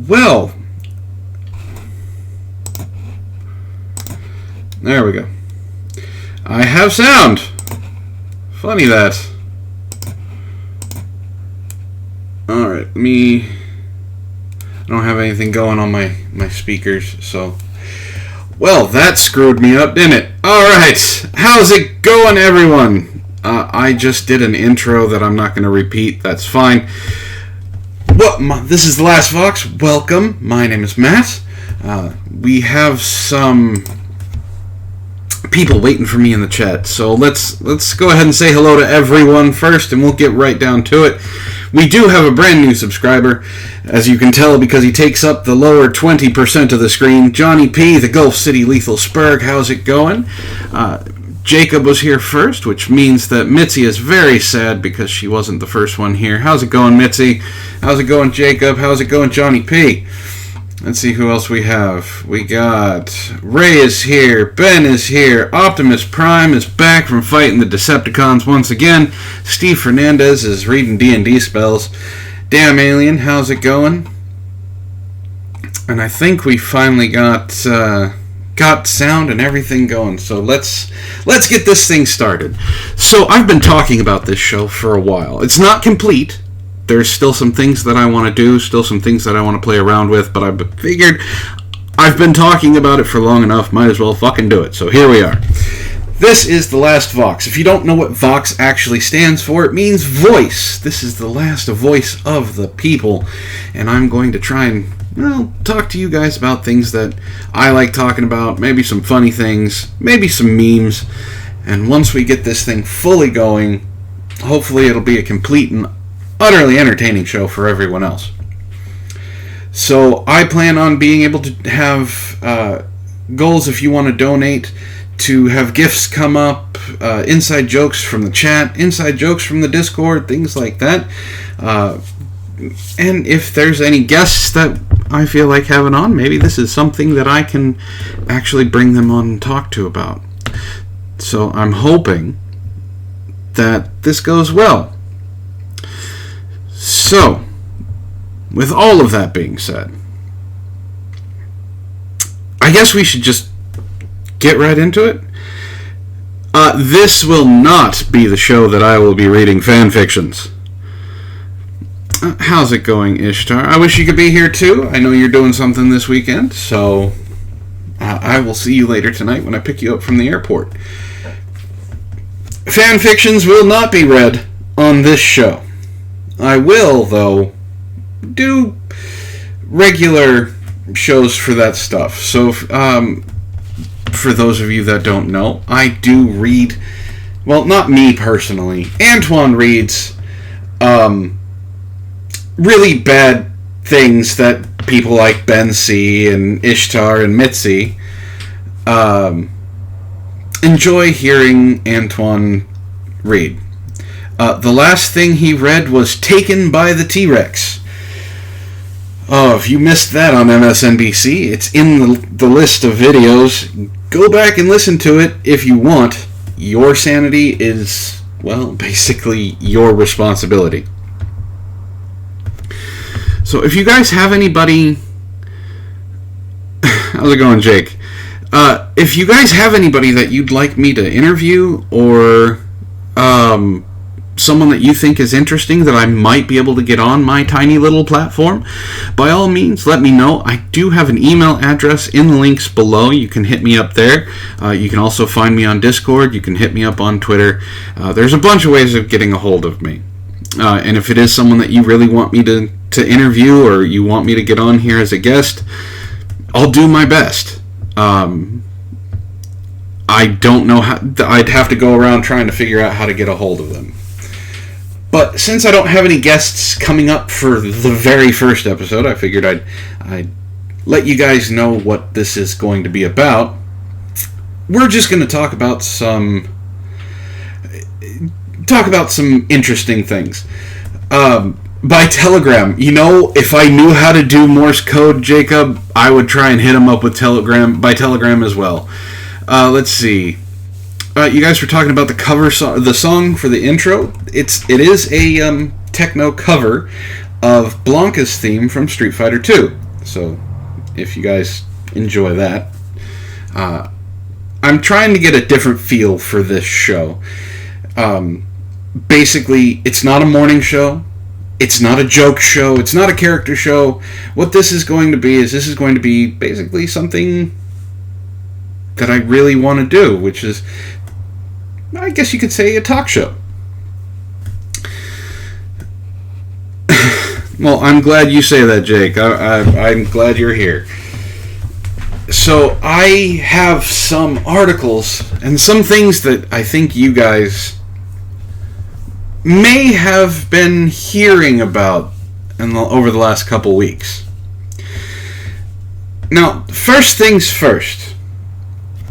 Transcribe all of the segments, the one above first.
Well, there we go. I have sound. Funny that. Alright, I don't have anything going on my speakers, so... Well, that screwed me up, didn't it? Alright, how's it going, everyone? I just did an intro that I'm not going to repeat, that's fine. This is the Last Vox. Welcome, my name is Matt. We have some people waiting for me in the chat, so let's go ahead and say hello to everyone first, and we'll get right down to it. We do have a brand new subscriber, as you can tell because he takes up the lower 20% of the screen. Johnny P, the Gulf City Lethal Spurg, how's it going? Jacob was here first, which means that Mitzi is very sad because she wasn't the first one here. How's it going, Mitzi? How's it going, Jacob? How's it going, Johnny P? Let's see who else we have. We got Ray is here, Ben is here, Optimus Prime is back from fighting the Decepticons once again, Steve Fernandez is reading D&D spells, Damn Alien, how's it going? And I think we finally got sound and everything going, so let's get this thing started. So I've been talking about this show for a while. It's not complete. There's still some things that I want to do, still some things that I want to play around with, but I figured I've been talking about it for long enough, might as well fucking do it. So here we are. This is the Last Vox. If you don't know what Vox actually stands for, it means voice. This is the last voice of the people, and I'm going to try and, talk to you guys about things that I like talking about, maybe some funny things, maybe some memes, and once we get this thing fully going, hopefully it'll be a complete and utterly entertaining show for everyone else. So I plan on being able to have goals if you want to donate, to have gifts come up, inside jokes from the chat, inside jokes from the Discord, things like that. And if there's any guests that I feel like having on, maybe this is something that I can actually bring them on and talk to about. So I'm hoping that this goes well. So, with all of that being said, I guess we should just get right into it. This will not be the show that I will be reading fan fictions. How's it going, Ishtar? I wish you could be here too. I know you're doing something this weekend, so I will see you later tonight when I pick you up from the airport. Fan fictions will not be read on this show. I will, though, do regular shows for that stuff. So, for those of you that don't know, I do read, well, not me personally. Antoine reads really bad things that people like Ben C. and Ishtar and Mitzi enjoy hearing Antoine read. The last thing he read was Taken by the T-Rex. Oh, if you missed that on MSNBC, it's in the list of videos. Go back and listen to it if you want. Your sanity is, well, basically your responsibility. So if you guys have anybody... How's it going, Jake? If you guys have anybody that you'd like me to interview, or someone that you think is interesting that I might be able to get on my tiny little platform, by all means, let me know. I do have an email address in the links below. You can hit me up there. You can also find me on Discord. You can hit me up on Twitter. There's a bunch of ways of getting a hold of me. And if it is someone that you really want me to interview, or you want me to get on here as a guest, I'll do my best. I don't know how. I'd have to go around trying to figure out how to get a hold of them. But since I don't have any guests coming up for the very first episode, I figured I'd let you guys know what this is going to be about. We're just going to talk about some interesting things. By Telegram. You know, if I knew how to do Morse code, Jacob, I would try and hit him up with by Telegram as well. Let's see. You guys were talking about the song for the intro. It is a techno cover of Blanca's theme from Street Fighter 2. So if you guys enjoy that, I'm trying to get a different feel for this show. Basically, it's not a morning show. It's not a joke show. It's not a character show. What this is going to be is this is going to be basically something that I really want to do, which is, I guess you could say, a talk show. Well, I'm glad you say that, Jake. I'm glad you're here. So I have some articles and some things that I think you guys may have been hearing about over the last couple weeks. Now, first things first.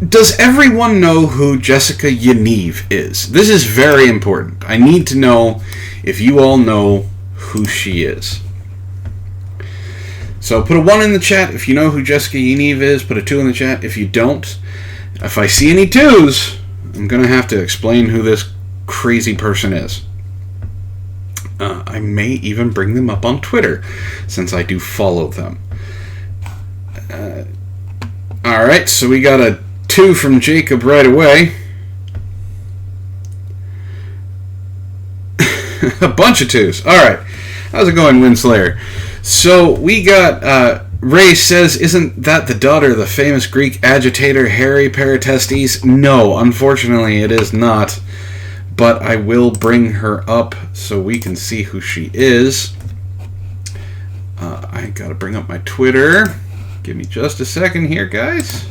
Does everyone know who Jessica Yaniv is? This is very important. I need to know if you all know who she is. So put a 1 in the chat if you know who Jessica Yaniv is. Put a 2 in the chat if you don't. If I see any 2s, I'm going to have to explain who this crazy person is. I may even bring them up on Twitter, since I do follow them. Alright, so we got a 2 from Jacob right away. A bunch of 2s. Alright, how's it going, Winslayer? So we got, Ray says, isn't that the daughter of the famous Greek agitator Harry Peritestes? No, unfortunately it is not. But I will bring her up so we can see who she is. I gotta bring up my Twitter. Give me just a second here, guys.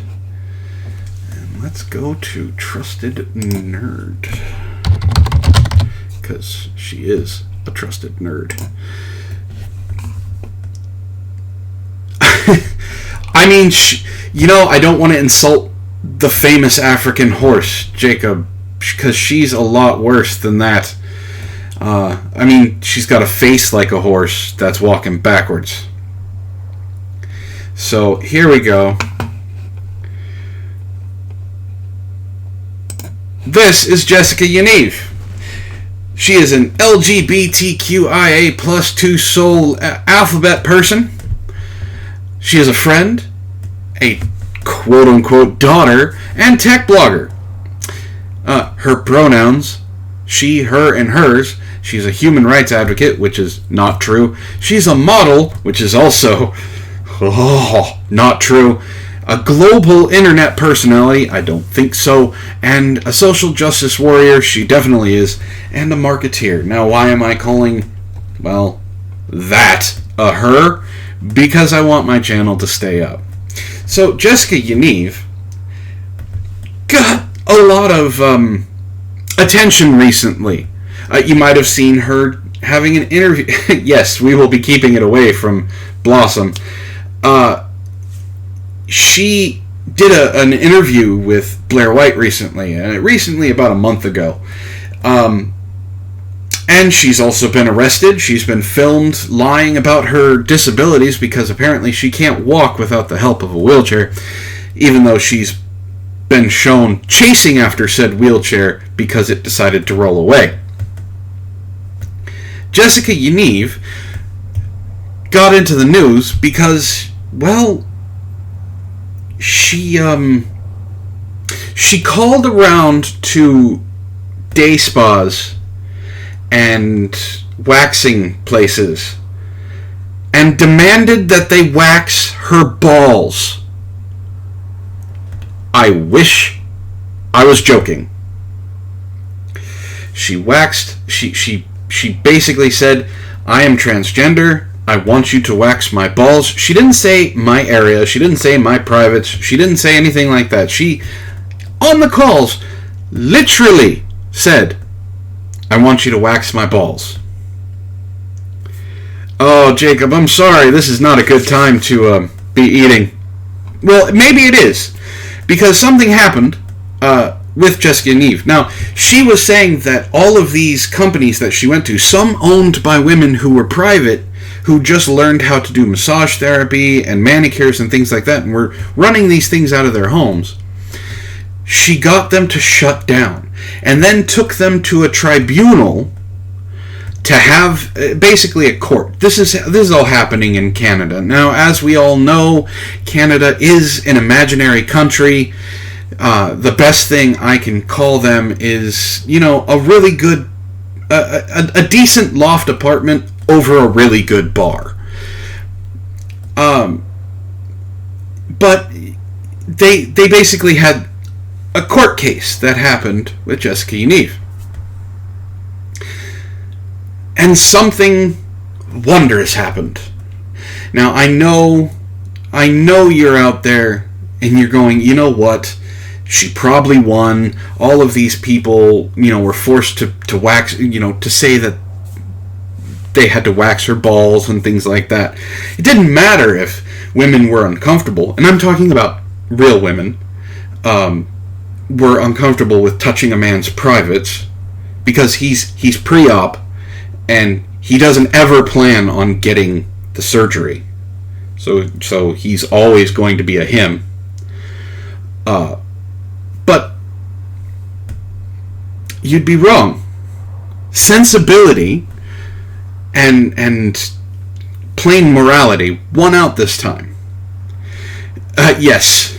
And let's go to Trusted Nerd. Because she is a trusted nerd. I mean, I don't want to insult the famous African horse, Jacob, because she's a lot worse than that. I mean, she's got a face like a horse that's walking backwards. So, here we go. This is Jessica Yaniv. She is an LGBTQIA plus 2 soul alphabet person. She is a friend, a quote-unquote daughter, and tech blogger. Her pronouns, she, her, and hers. She's a human rights advocate, which is not true. She's a model, which is also not true. A global internet personality, I don't think so. And a social justice warrior, she definitely is. And a marketeer. Now, why am I calling, that a her? Because I want my channel to stay up. So, Jessica Yaniv got a lot of attention recently. You might have seen her having an interview. Yes, we will be keeping it away from Blossom. She did an interview with Blair White recently, about a month ago. And she's also been arrested. She's been filmed lying about her disabilities because apparently she can't walk without the help of a wheelchair, even though she's been shown chasing after said wheelchair because it decided to roll away. Jessica Yaniv got into the news because, she called around to day spas and waxing places and demanded that they wax her balls. I wish I was joking. She basically said, I am transgender, I want you to wax my balls. She didn't say my area, she didn't say my privates, she didn't say anything like that. She, on the calls, literally said, I want you to wax my balls. Oh, Jacob, I'm sorry, this is not a good time to be eating. Well, maybe it is, because something happened with Jessica Yaniv. Now, she was saying that all of these companies that she went to, some owned by women who were private, who just learned how to do massage therapy and manicures and things like that, and were running these things out of their homes, she got them to shut down, and then took them to a tribunal to have basically a court. This is all happening in Canada. Now, as we all know, Canada is an imaginary country. The best thing I can call them is, a really good, a decent loft apartment over a really good bar. But they basically had a court case that happened with Jessica Yaniv. And something wondrous happened. Now, I know you're out there and you're going, you know what? She probably won. All of these people, were forced to wax, to say that they had to wax her balls and things like that. It didn't matter if women were uncomfortable, and I'm talking about real women, were uncomfortable with touching a man's privates because he's pre-op and he doesn't ever plan on getting the surgery. So he's always going to be a him. But you'd be wrong. Sensibility and plain morality won out this time. Yes,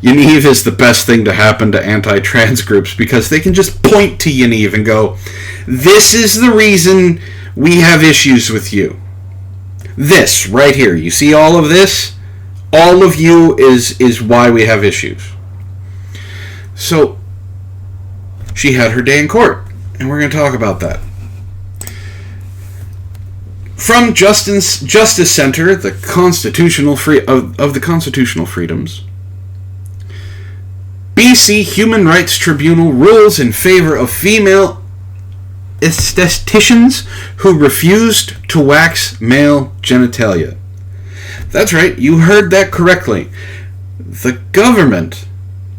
Yaniv is the best thing to happen to anti-trans groups because they can just point to Yaniv and go, this is the reason we have issues with you. This, right here, you see all of this? All of you is why we have issues. So, she had her day in court, and we're going to talk about that. From Justice Center, the Constitutional of the Constitutional Freedoms, BC Human Rights Tribunal rules in favor of female estheticians who refused to wax male genitalia. That's right, you heard that correctly. The government,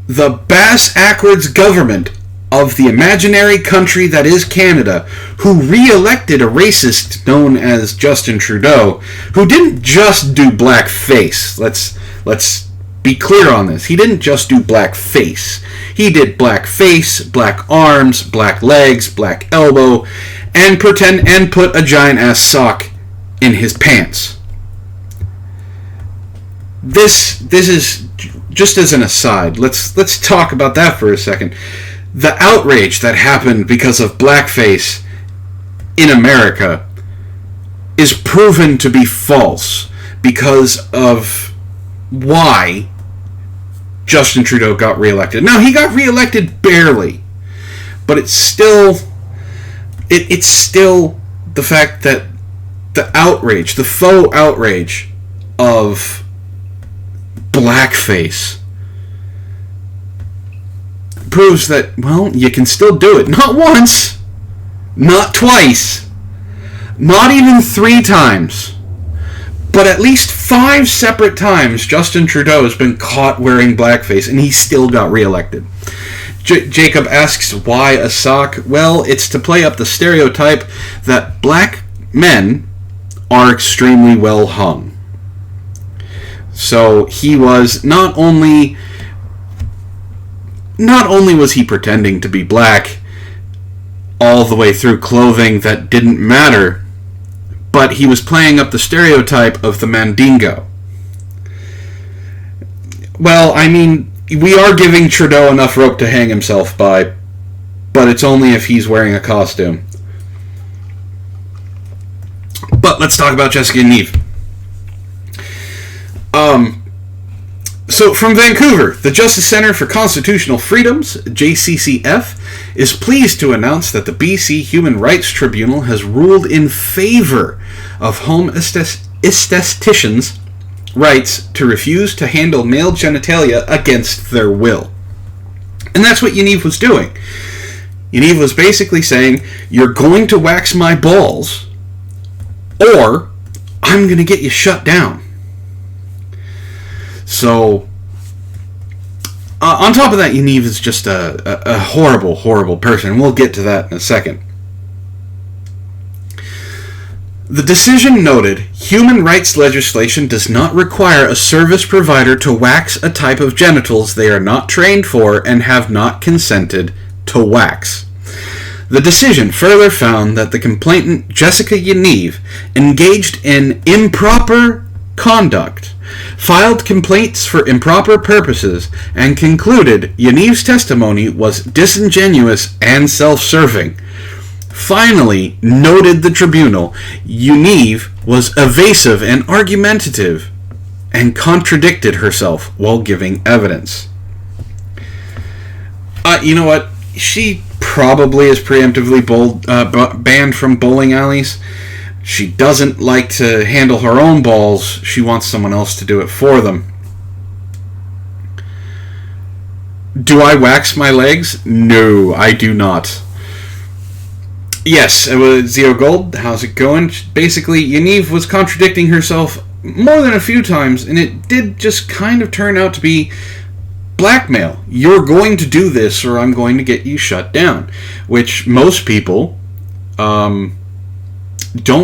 the bass-ackwards government of the imaginary country that is Canada, who re-elected a racist known as Justin Trudeau, who didn't just do blackface. Let's be clear on this. He didn't just do blackface. He did blackface, black arms, black legs, black elbow, and put a giant ass sock in his pants. This is just as an aside. Let's talk about that for a second. The outrage that happened because of blackface in America is proven to be false because of why Justin Trudeau got reelected. Now, he got reelected barely, but it's still the fact that the outrage, the faux outrage of blackface proves that, well, you can still do it. Not once, not twice, not even 3 times, but at least 5 separate times Justin Trudeau has been caught wearing blackface, and he still got reelected. Jacob asks, why a sock? Well, it's to play up the stereotype that black men are extremely well hung. So he was not only was he pretending to be black all the way through clothing that didn't matter, but he was playing up the stereotype of the Mandingo. Well, I mean, we are giving Trudeau enough rope to hang himself by, but it's only if he's wearing a costume. But let's talk about Jessica Yaniv. So from Vancouver, the Justice Center for Constitutional Freedoms, JCCF, is pleased to announce that the BC Human Rights Tribunal has ruled in favor of home estheticians' rights to refuse to handle male genitalia against their will. And that's what Yaniv was doing. Yaniv was basically saying, you're going to wax my balls, or I'm going to get you shut down. So, on top of that, Yaniv is just a horrible, horrible person. We'll get to that in a second. The decision noted, human rights legislation does not require a service provider to wax a type of genitals they are not trained for and have not consented to wax. The decision further found that the complainant, Jessica Yaniv, engaged in improper conduct, filed complaints for improper purposes, and concluded Yaniv's testimony was disingenuous and self-serving. Finally, noted the tribunal, Yaniv was evasive and argumentative and contradicted herself while giving evidence. You know what? She probably is preemptively banned from bowling alleys. She doesn't like to handle her own balls. She wants someone else to do it for them. Do I wax my legs? No, I do not. Yes, it was Zio Gold. How's it going? Basically, Yaniv was contradicting herself more than a few times, and it did just kind of turn out to be blackmail. You're going to do this, or I'm going to get you shut down. Which most people don't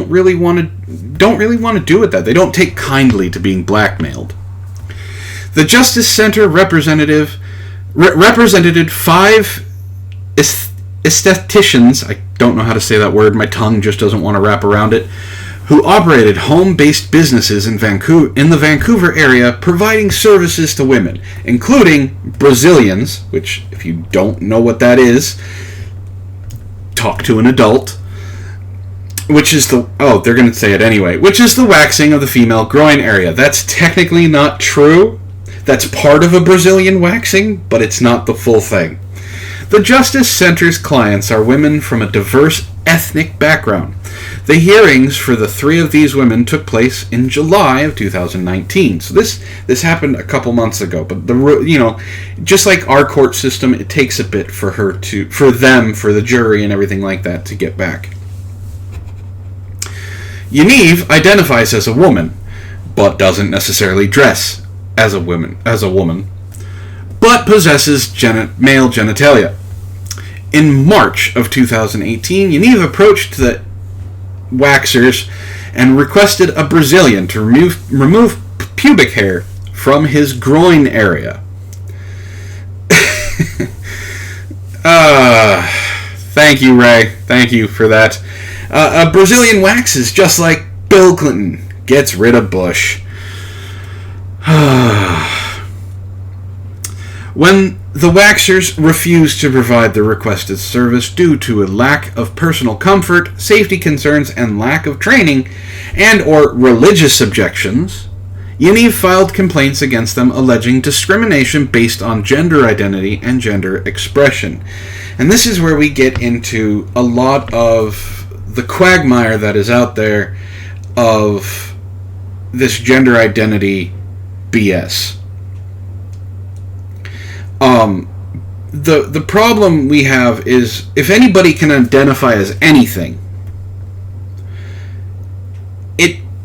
really want to do with that. They don't take kindly to being blackmailed. The Justice Center represented 5 estheticians. I don't know how to say that word. My tongue just doesn't want to wrap around it. Who operated home-based businesses in the Vancouver area, providing services to women, including Brazilians, which, if you don't know what that is, talk to an adult, which is they're going to say it anyway, which is the waxing of the female groin area. That's technically not true. That's part of a Brazilian waxing, but it's not the full thing. The Justice Center's clients are women from a diverse ethnic background. The hearings for the 3 of these women took place in July of 2019. So this happened a couple months ago, but just like our court system, it takes a bit for the jury and everything like that to get back. Yaniv identifies as a woman, but doesn't necessarily dress as a woman, but possesses male genitalia. In March of 2018, Yaniv approached the waxers and requested a Brazilian to remove pubic hair from his groin area. Thank you, Ray. Thank you for that. A Brazilian waxes just like Bill Clinton gets rid of Bush. When the waxers refused to provide the requested service due to a lack of personal comfort, safety concerns, and lack of training, and or religious objections, Yaniv filed complaints against them alleging discrimination based on gender identity and gender expression. And this is where we get into a lot of the quagmire that is out there of this gender identity BS. The problem we have is if anybody can identify as anything,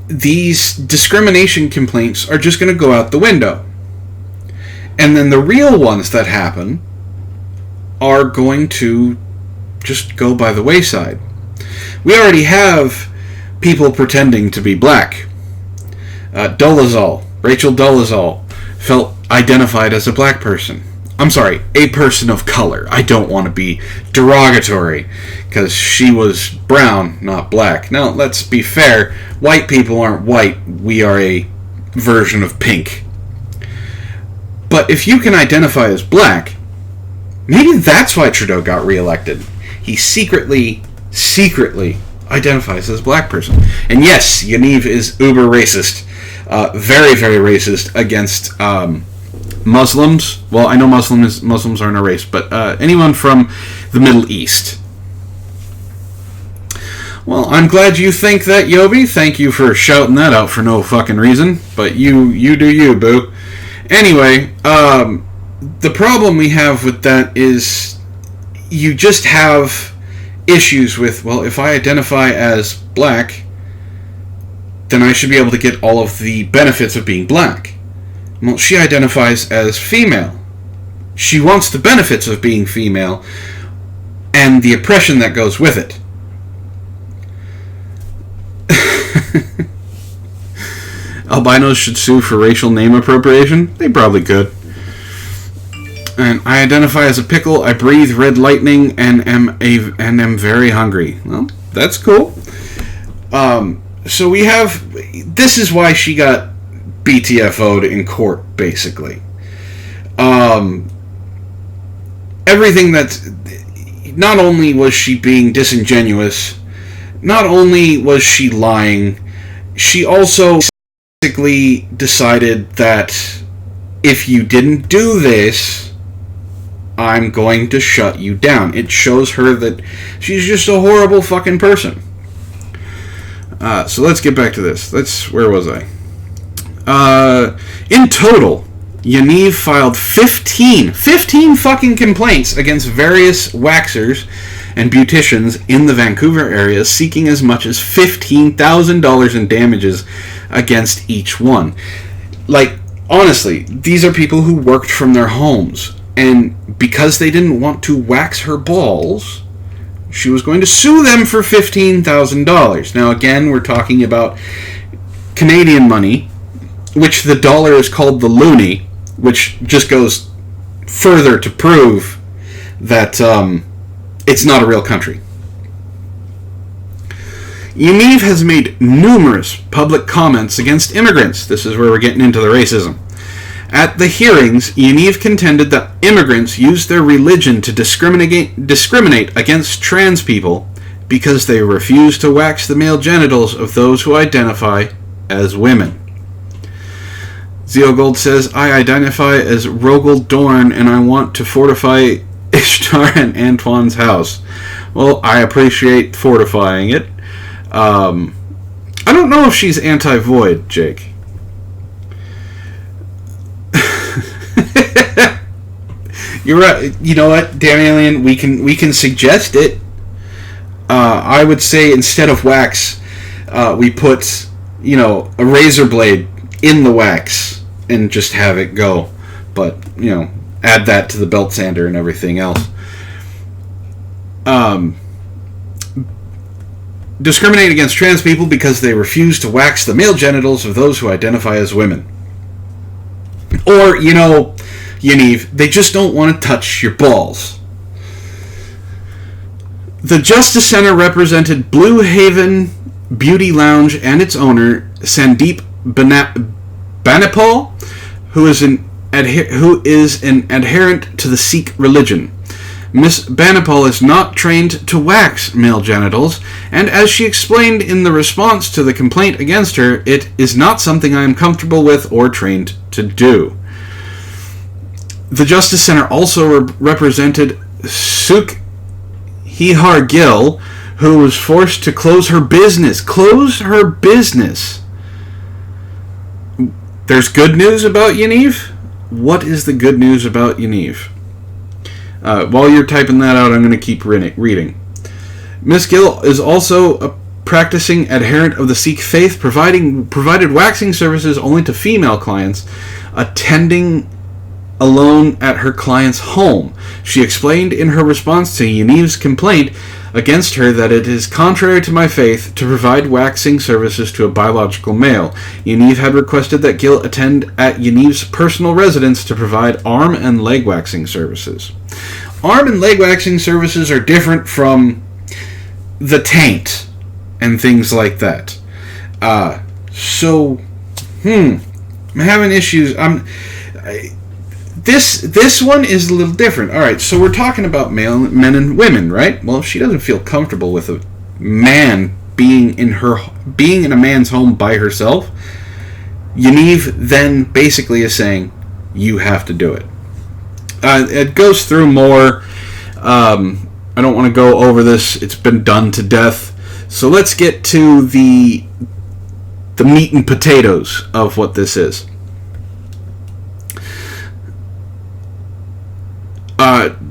these discrimination complaints are just going to go out the window. And then the real ones that happen are going to just go by the wayside. We already have people pretending to be black. Rachel Dolezal identified as a black person. I'm sorry, a person of color. I don't want to be derogatory, because she was brown, not black. Now, let's be fair. White people aren't white. We are a version of pink. But if you can identify as black, maybe that's why Trudeau got reelected. He secretly identifies as a black person. And yes, Yaniv is uber racist. Very, very racist against Muslims. Well, I know Muslims aren't a race, but anyone from the Middle East. Well, I'm glad you think that, Yobi. Thank you for shouting that out for no fucking reason. But you do you, boo. Anyway, the problem we have with that is you just have issues with, well, if I identify as black, then I should be able to get all of the benefits of being black. Well, she identifies as female. She wants the benefits of being female and the oppression that goes with it. Albinos should sue for racial name appropriation? They probably could. And I identify as a pickle. I breathe red lightning and am very hungry. Well, that's cool. So we have... This is why she got BTFO'd in court, basically. Everything that's... Not only was she being disingenuous, not only was she lying, she also basically decided that if you didn't do this, I'm going to shut you down. It shows her that she's just a horrible fucking person. So let's get back to this. Where was I? In total, Yaniv filed 15 fucking complaints against various waxers and beauticians in the Vancouver area, seeking as much as $15,000 in damages against each one. Like, honestly, these are people who worked from their homes, and because they didn't want to wax her balls, she was going to sue them for $15,000. Now, again, we're talking about Canadian money, which the dollar is called the loonie, which just goes further to prove that it's not a real country. Yaniv has made numerous public comments against immigrants. This is where we're getting into the racism. At the hearings, Yaniv contended that immigrants use their religion to discriminate against trans people because they refuse to wax the male genitals of those who identify as women. Zeogold says, I identify as Rogel Dorn and I want to fortify Ishtar and Antoine's house. Well, I appreciate fortifying it. I don't know if she's anti-void, Jake. You're right. You know what, damn alien, we can suggest it. I would say instead of wax, we put, a razor blade in the wax and just have it go. But, add that to the belt sander and everything else. Discriminate against trans people because they refuse to wax the male genitals of those who identify as women. Or, Yaniv, they just don't want to touch your balls. The Justice Center represented Blue Haven Beauty Lounge and its owner, Sandeep Banipal, who is an adherent to the Sikh religion. Miss Banipal is not trained to wax male genitals, and as she explained in the response to the complaint against her, it is not something I am comfortable with or trained to do. The Justice Center also represented Sukh Hihar Gill, who was forced to close her business. Close her business. There's good news about Yaniv? What is the good news about Yaniv? While you're typing that out, I'm going to keep reading. Miss Gill is also a practicing adherent of the Sikh faith, provided waxing services only to female clients, attending alone at her client's home. She explained in her response to Yaniv's complaint against her that it is contrary to my faith to provide waxing services to a biological male. Yaniv had requested that Gill attend at Yaniv's personal residence to provide arm and leg waxing services. Arm and leg waxing services are different from the taint and things like that. I'm having issues. This one is a little different. All right, so we're talking about men and women, right? Well, if she doesn't feel comfortable with a man being in a man's home by herself, Yaniv then basically is saying, you have to do it. It goes through more. I don't want to go over this. It's been done to death. So let's get to the meat and potatoes of what this is.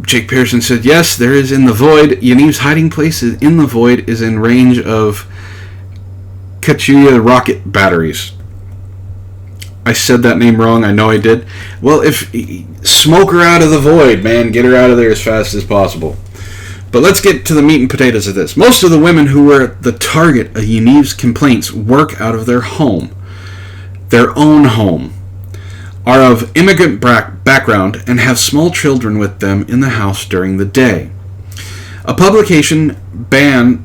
Jake Pearson said, yes, there is in the void. Yaniv's hiding place in the void is in range of Katyusha rocket batteries. I said that name wrong. I know I did. Well, smoke her out of the void, man. Get her out of there as fast as possible. But let's get to the meat and potatoes of this. Most of the women who were the target of Yaniv's complaints work out of their home. Their own home. are of immigrant background and have small children with them in the house during the day. A publication ban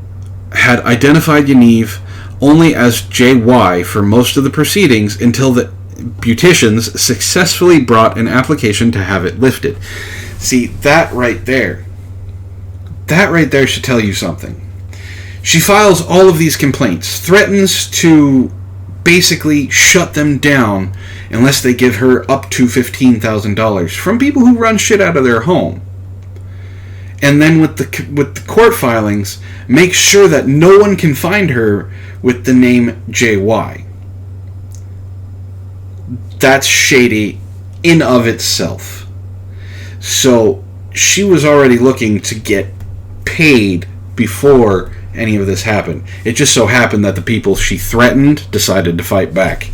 had identified Yaniv only as JY for most of the proceedings until the beauticians successfully brought an application to have it lifted. See, that right there should tell you something. She files all of these complaints, threatens to basically shut them down unless they give her up to $15,000 from people who run shit out of their home. And then with the court filings, make sure that no one can find her with the name JY. That's shady in of itself. So she was already looking to get paid before any of this happened. It just so happened that the people she threatened decided to fight back.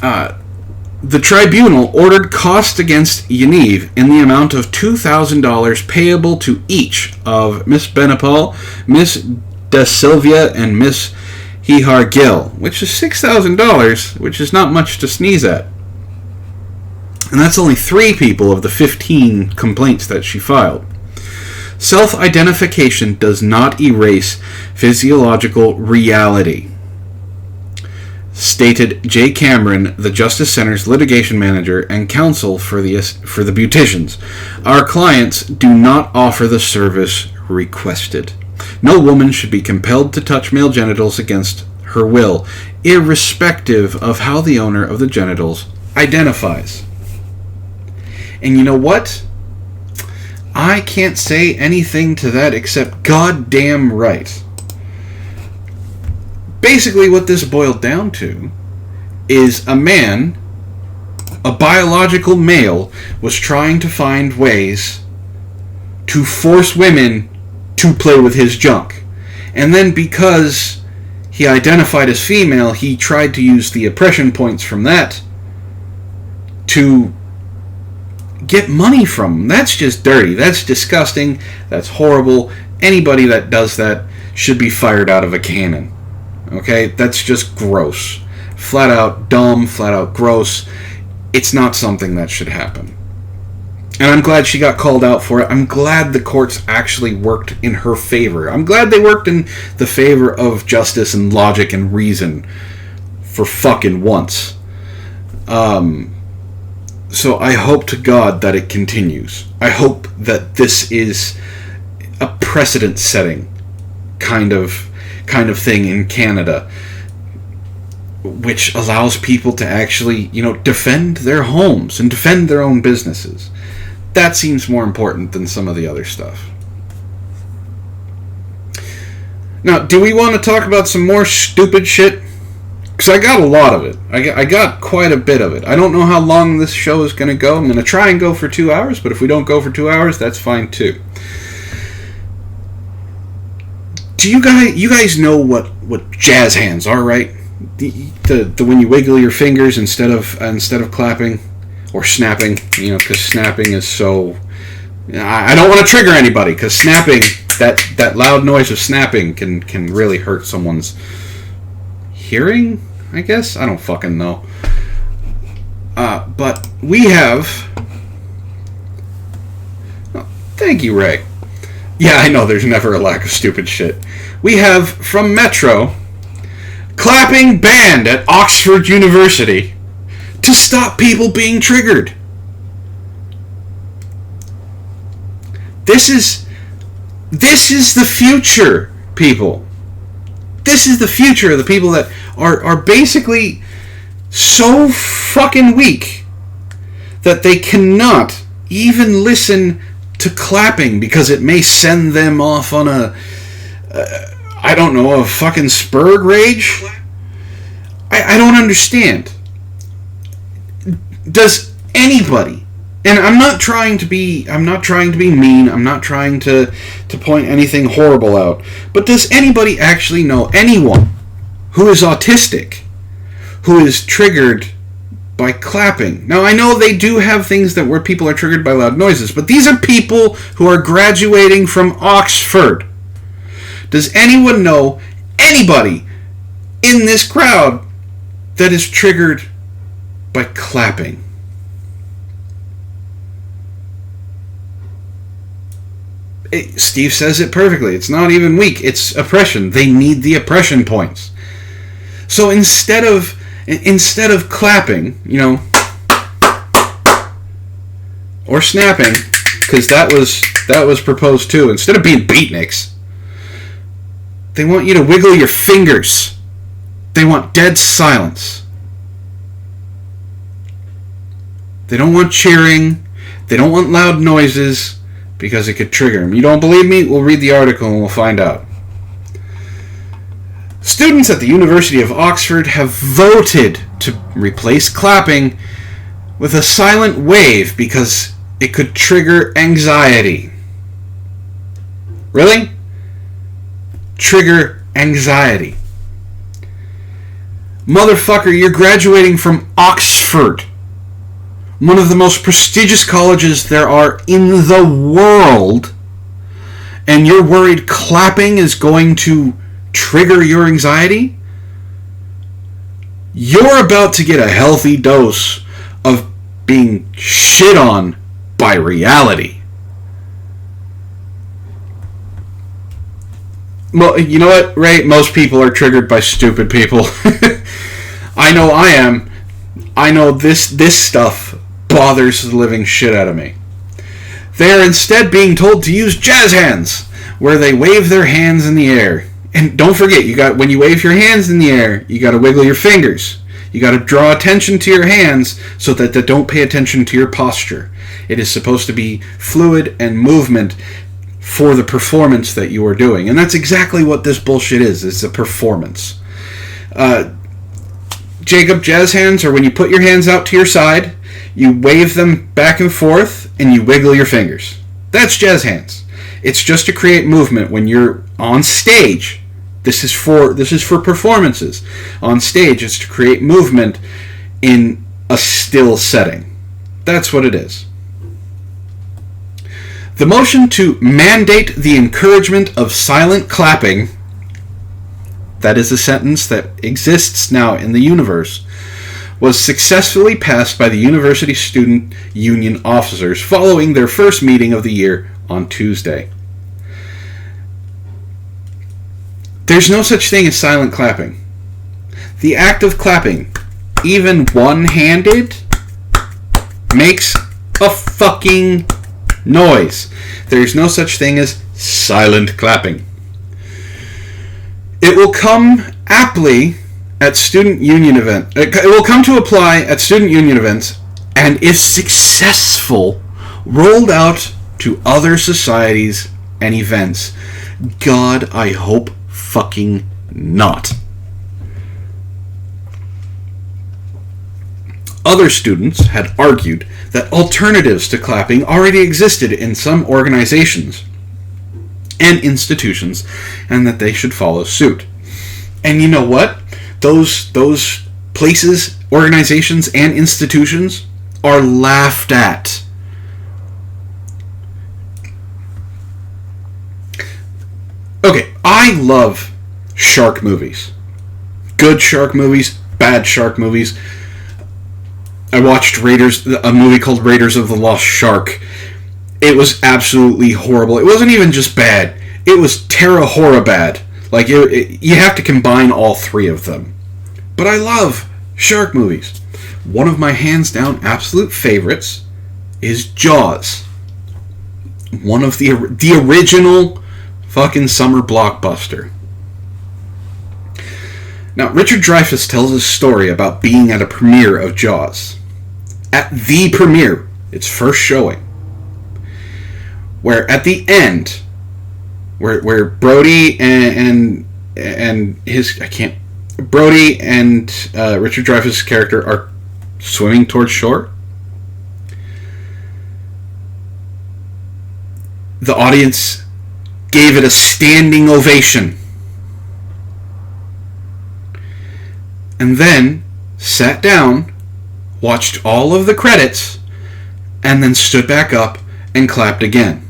The tribunal ordered costs against Yaniv in the amount of $2,000 payable to each of Miss Benapal, Miss Da Silvia, and Miss Hihar Gill, which is $6,000, which is not much to sneeze at. And that's only 3 people of the 15 complaints that she filed. Self-identification does not erase physiological reality, stated Jay Cameron, the Justice Center's litigation manager and counsel for the beauticians. Our clients do not offer the service requested. No woman should be compelled to touch male genitals against her will, irrespective of how the owner of the genitals identifies. And you know what? I can't say anything to that except goddamn right. Basically, what this boiled down to is a man, a biological male, was trying to find ways to force women to play with his junk. And then because he identified as female, he tried to use the oppression points from that to get money from them. That's just dirty. That's disgusting. That's horrible. Anybody that does that should be fired out of a cannon. Okay? That's just gross. Flat out dumb, flat out gross. It's not something that should happen. And I'm glad she got called out for it. I'm glad the courts actually worked in her favor. I'm glad they worked in the favor of justice and logic and reason for fucking once. So I hope to God that it continues. I hope that this is a precedent-setting kind of thing in Canada, which allows people to actually, defend their homes and defend their own businesses. That seems more important than some of the other stuff. Now, do we want to talk about some more stupid shit? Because I got a lot of it. I got quite a bit of it. I don't know how long this show is going to go. I'm going to try and go for 2 hours, but if we don't go for 2 hours, that's fine too. Do you guys know what jazz hands are, right? The when you wiggle your fingers instead of clapping or snapping, because snapping is so. I don't want to trigger anybody, because snapping, that loud noise of snapping can really hurt someone's hearing, I guess? I don't fucking know. But we have... Oh, thank you, Ray. Yeah, I know there's never a lack of stupid shit. We have, from Metro, clapping banned at Oxford University to stop people being triggered. This is the future, people. This is the future of the people that are basically so fucking weak that they cannot even listen to clapping because it may send them off on a fucking spurg rage. I don't understand. Does anybody, and I'm not trying to be mean, I'm not trying to point anything horrible out, but does anybody actually know anyone who is autistic who is triggered by clapping? Now, I know they do have things where people are triggered by loud noises, but these are people who are graduating from Oxford. Does anyone know anybody in this crowd that is triggered by clapping. Steve says it perfectly. It's not even weak. It's oppression. They need the oppression points. So instead of clapping, or snapping, because that was proposed too. Instead of being beatniks, they want you to wiggle your fingers. They want dead silence. They don't want cheering. They don't want loud noises, because it could trigger them. You don't believe me? We'll read the article and we'll find out. Students at the University of Oxford have voted to replace clapping with a silent wave because it could trigger anxiety. Really? Trigger anxiety. Motherfucker, you're graduating from Oxford, one of the most prestigious colleges there are in the world, and you're worried clapping is going to trigger your anxiety? You're about to get a healthy dose of being shit on by reality. Well, you know what, Ray? Most people are triggered by stupid people. I know I am. I know this stuff bothers the living shit out of me. They are instead being told to use jazz hands, where they wave their hands in the air. And don't forget, when you wave your hands in the air, you got to wiggle your fingers. You got to draw attention to your hands so that they don't pay attention to your posture. It is supposed to be fluid and movement for the performance that you are doing. And that's exactly what this bullshit is. It's a performance. Jacob, jazz hands are when you put your hands out to your side, you wave them back and forth, and you wiggle your fingers. That's jazz hands. It's just to create movement when you're on stage. This is for performances. On stage, it's to create movement in a still setting. That's what it is. The motion to mandate the encouragement of silent clapping, that is a sentence that exists now in the universe, was successfully passed by the University Student Union officers following their first meeting of the year on Tuesday. There's no such thing as silent clapping. The act of clapping, even one-handed, makes a fucking noise. There's no such thing as silent clapping. It will come aptly at student union events. It will come to apply at student union events, and if successful, rolled out to other societies and events. God, I hope fucking not. Other students had argued that alternatives to clapping already existed in some organizations and institutions, and that they should follow suit. And you know what? Those places, organizations, and institutions are laughed at. Okay, I love shark movies. Good shark movies, bad shark movies. I watched a movie called Raiders of the Lost Shark. It was absolutely horrible. It wasn't even just bad. It was terra horror bad. Like, you have to combine all three of them. But I love shark movies. One of my hands down absolute favorites is Jaws. One of the original fucking summer blockbuster. Now, Richard Dreyfuss tells a story about being at a premiere of Jaws. At the premiere, its first showing, where at the end, where Brody and his Brody and Richard Dreyfuss' character are swimming towards shore. The audience gave it a standing ovation, and then sat down, watched all of the credits, and then stood back up and clapped again.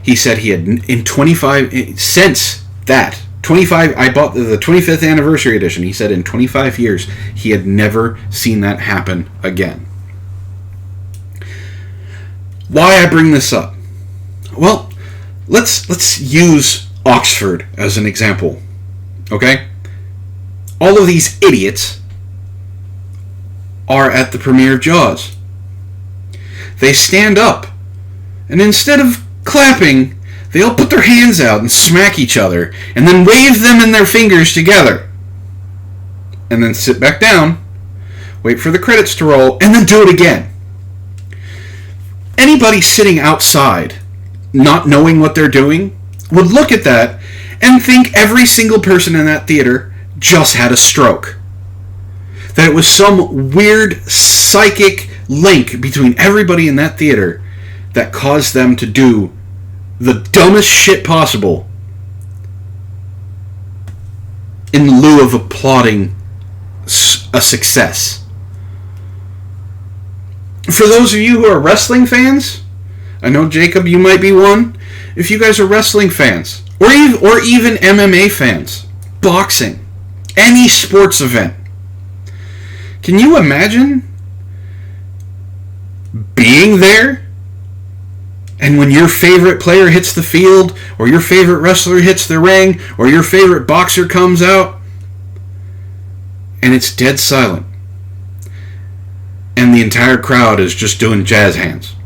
He said he had, since that, 25. I bought the 25th anniversary edition. He said in 25 years he had never seen that happen again. Why I bring this up? Well, let's use Oxford as an example. Okay? All of these idiots are at the premiere of Jaws. They stand up, and instead of clapping, they all put their hands out and smack each other, and then wave them and their fingers together. And then sit back down, wait for the credits to roll, and then do it again. Anybody sitting outside, not knowing what they're doing, would look at that and think every single person in that theater just had a stroke. That it was some weird psychic link between everybody in that theater that caused them to do the dumbest shit possible in lieu of applauding a success. For those of you who are wrestling fans, I know, Jacob, you might be one. If you guys are wrestling fans, or even MMA fans, boxing, any sports event, can you imagine being there, and when your favorite player hits the field, or your favorite wrestler hits the ring, or your favorite boxer comes out, and it's dead silent, and the entire crowd is just doing jazz hands?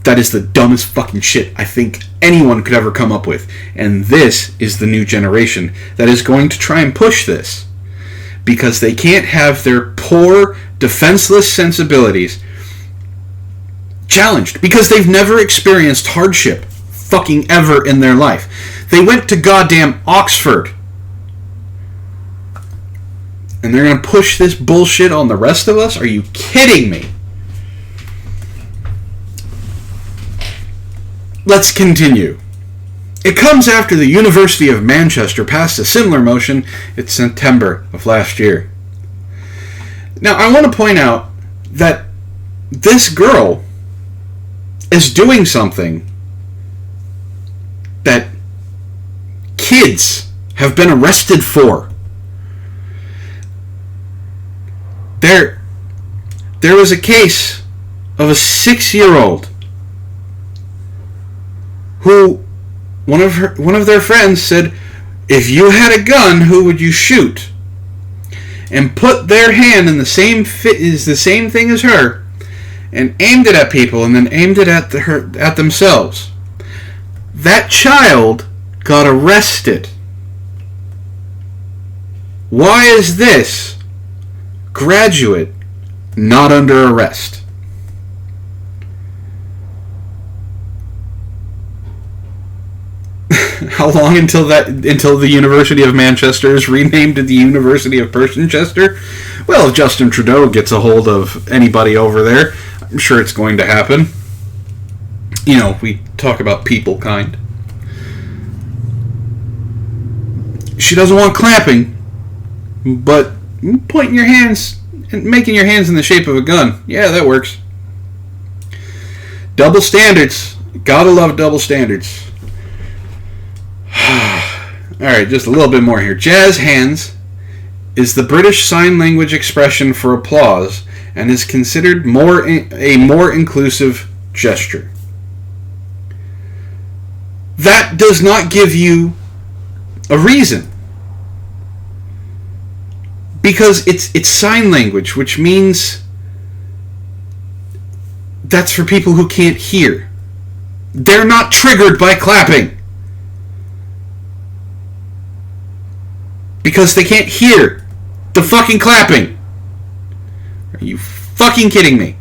That is the dumbest fucking shit I think anyone could ever come up with. And this is the new generation that is going to try and push this, because they can't have their poor, defenseless sensibilities challenged, because they've never experienced hardship fucking ever in their life. They went to goddamn Oxford, and they're going to push this bullshit on the rest of us? Are you kidding me? Let's continue. It comes after the University of Manchester passed a similar motion in September of last year. Now, I want to point out that this girl is doing something that kids have been arrested for. There was a case of a 6-year-old who one of their friends said, if you had a gun, who would you shoot? And put their hand in the same thing as her, and aimed it at people, and then aimed it at themselves. That child got arrested. Why is this graduate not under arrest? How long until the University of Manchester is renamed to the University of Pershingchester? Well, if Justin Trudeau gets a hold of anybody over there, I'm sure it's going to happen. You know, we talk about people kind. She doesn't want clapping, but pointing your hands and making your hands in the shape of a gun, yeah, that works. Double standards. Gotta love double standards. Alright, just a little bit more here. Jazz hands is the British Sign Language expression for applause and is considered a more inclusive gesture. That does not give you a reason. Because it's sign language, which means that's for people who can't hear. They're not triggered by clapping. Because they can't hear the fucking clapping. Are you fucking kidding me?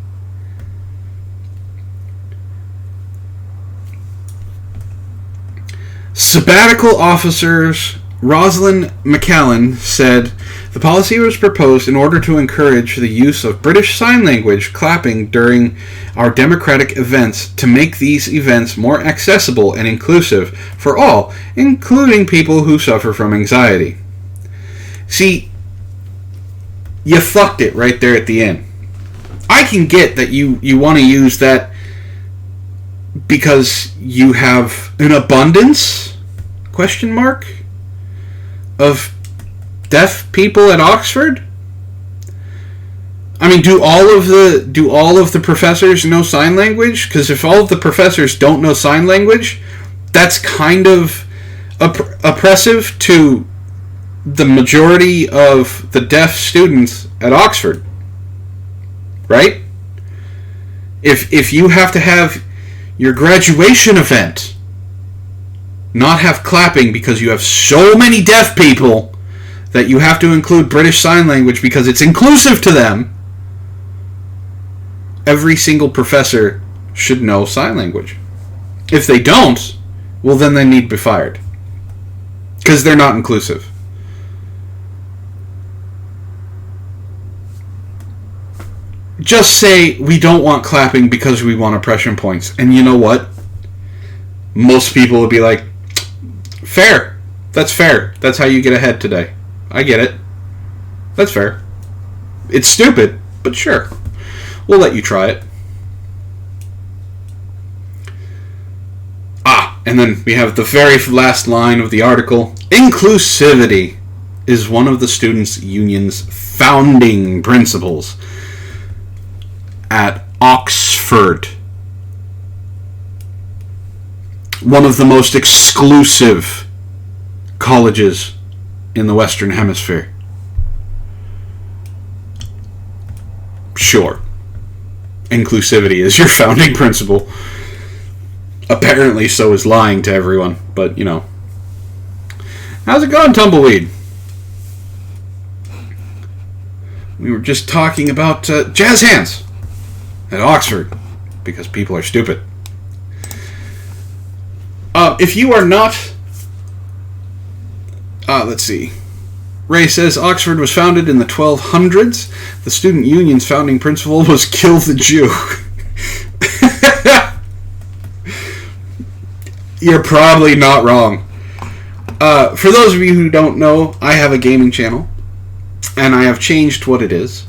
Sabbatical officers Rosalind McCallan said the policy was proposed in order to encourage the use of British Sign Language clapping during our democratic events to make these events more accessible and inclusive for all, including people who suffer from anxiety. See, you fucked it right there at the end. I can get that you want to use that because you have an abundance Question mark? Of deaf people at Oxford? I mean, do all of the professors know sign language? Because if all of the professors don't know sign language, that's kind of oppressive to the majority of the deaf students at Oxford, right? If you have to have your graduation event not have clapping because you have so many deaf people that you have to include British Sign Language because it's inclusive to them, every single professor should know sign language. If they don't, well, then they need to be fired because they're not inclusive. Just say we don't want clapping because we want oppression points. And you know what? Most people would be like, fair. That's fair. That's how you get ahead today. I get it. That's fair. It's stupid, but sure. We'll let you try it. And then we have the very last line of the article. Inclusivity is one of the students' union's founding principles at Oxford. One of the most exclusive colleges in the Western Hemisphere. Sure. Inclusivity is your founding principle. Apparently so is lying to everyone, but you know. How's it going, Tumbleweed? We were just talking about jazz hands at Oxford because people are stupid. If you are not... let's see. Ray says Oxford was founded in the 1200s. The student union's founding principle was kill the Jew. You're probably not wrong. For those of you who don't know, I have a gaming channel. And I have changed what it is.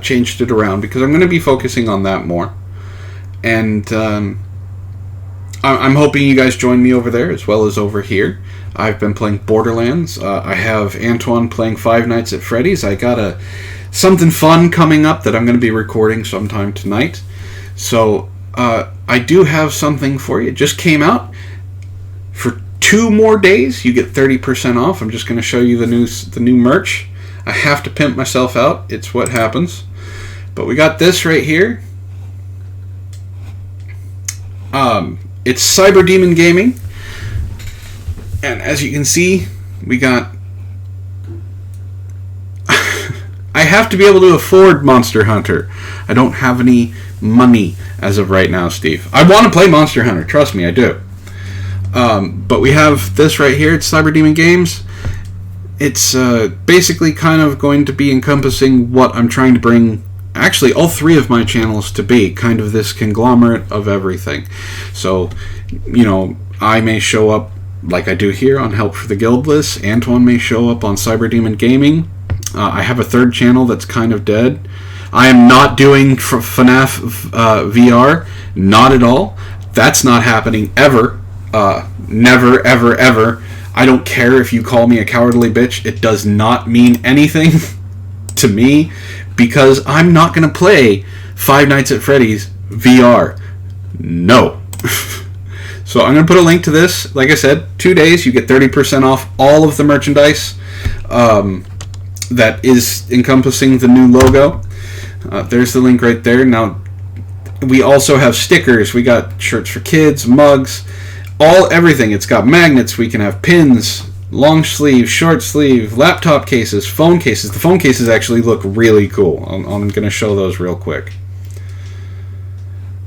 Changed it around because I'm going to be focusing on that more. And I'm hoping you guys join me over there as well as over here. I've been playing Borderlands. I have Antoine playing Five Nights at Freddy's. I got something fun coming up that I'm going to be recording sometime tonight. So I do have something for you. It just came out. For 2 more days, you get 30% off. I'm just going to show you the new merch. I have to pimp myself out. It's what happens. But we got this right here. It's Cyber Demon Gaming. And as you can see, we got... I have to be able to afford Monster Hunter. I don't have any money as of right now, Steve. I want to play Monster Hunter. Trust me, I do. But we have this right here. It's Cyber Demon Games. It's basically kind of going to be encompassing what I'm trying to bring, actually, all 3 of my channels to be. Kind of this conglomerate of everything. So, you know, I may show up like I do here on Help for the Guildless. Antoine may show up on Cyber Demon Gaming. I have a 3rd channel that's kind of dead. I am not doing FNAF VR. Not at all. That's not happening ever. Never, ever, ever. I don't care if you call me a cowardly bitch. It does not mean anything to me because I'm not going to play Five Nights at Freddy's VR. No. So I'm going to put a link to this. Like I said, 2 days, you get 30% off all of the merchandise that is encompassing the new logo. There's the link right there. Now, we also have stickers. We got shirts for kids, mugs, everything. It's got magnets. We can have pins, long sleeve, short sleeve, laptop cases, phone cases. The phone cases actually look really cool. I'm going to show those real quick.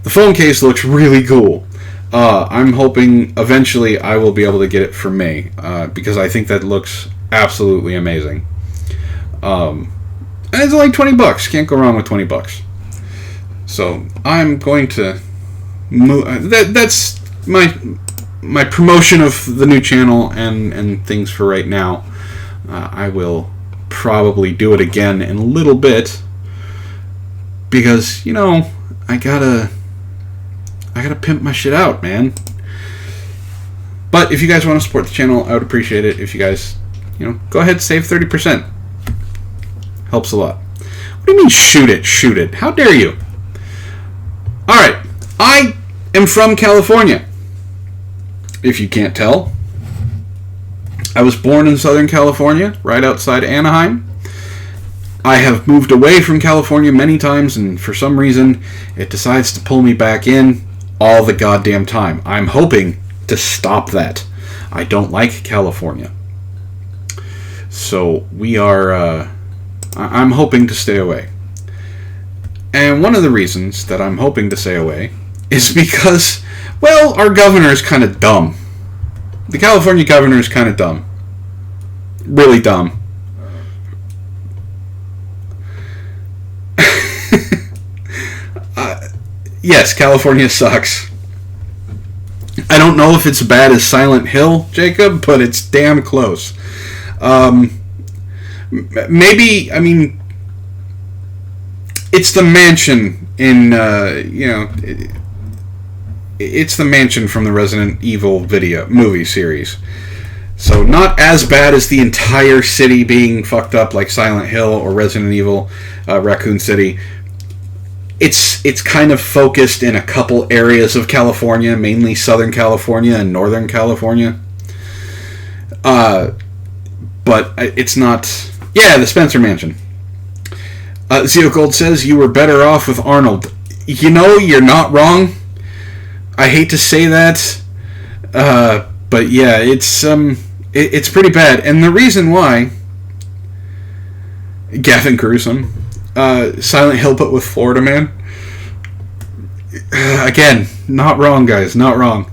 The phone case looks really cool. I'm hoping eventually I will be able to get it for May because I think that looks absolutely amazing. And it's like $20. Can't go wrong with $20. So I'm going to move. That's my promotion of the new channel and things for right now. I will probably do it again in a little bit because, you know, I gotta pimp my shit out, man. But if you guys want to support the channel, I would appreciate it if you guys, go ahead and save 30%. Helps a lot. What do you mean shoot it? Shoot it. How dare you? Alright. I am from California. If you can't tell. I was born in Southern California, right outside Anaheim. I have moved away from California many times, and for some reason, it decides to pull me back in all the goddamn time. I'm hoping to stop that. I don't like California. So, I'm hoping to stay away. And one of the reasons that I'm hoping to stay away is because, well, our governor is kind of dumb. The California governor is kind of dumb. Really dumb. Yes, California sucks. I don't know if it's as bad as Silent Hill, Jacob, but it's damn close. Maybe, it's the mansion in, it's the mansion from the Resident Evil movie series. So not as bad as the entire city being fucked up like Silent Hill or Resident Evil, Raccoon City. It's kind of focused in a couple areas of California, mainly Southern California and Northern California. But it's not... Yeah, the Spencer Mansion. Zio Gold says, you were better off with Arnold. You're not wrong. I hate to say that. But yeah, it's pretty bad. And the reason why... Gavin Gruesome... Silent Hill put with Florida Man. Again, not wrong, guys, not wrong.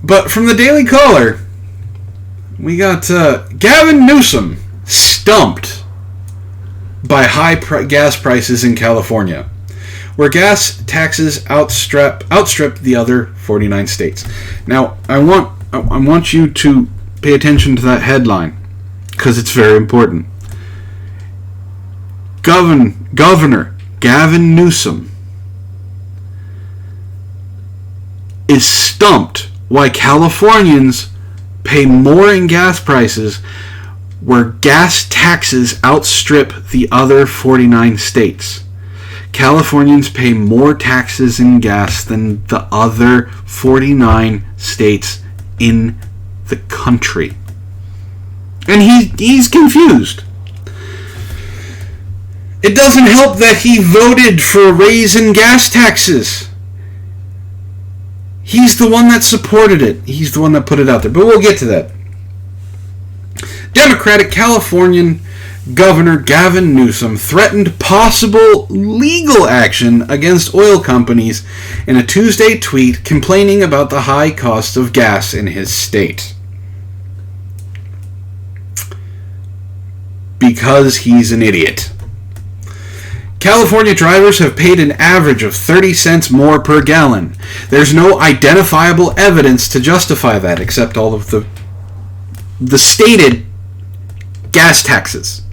But from the Daily Caller, we got Gavin Newsom stumped by high gas prices in California, where gas taxes outstrip the other 49 states. Now, I want you to pay attention to that headline, because it's very important. Governor Gavin Newsom is stumped why Californians pay more in gas prices where gas taxes outstrip the other 49 states. Californians pay more taxes in gas than the other 49 states in the country. And he's confused. It doesn't help that he voted for a raise in gas taxes. He's the one that supported it. He's the one that put it out there. But we'll get to that. Democratic Californian Governor Gavin Newsom threatened possible legal action against oil companies in a Tuesday tweet complaining about the high cost of gas in his state. Because he's an idiot. California drivers have paid an average of 30 cents more per gallon. There's no identifiable evidence to justify that except all of the stated gas taxes.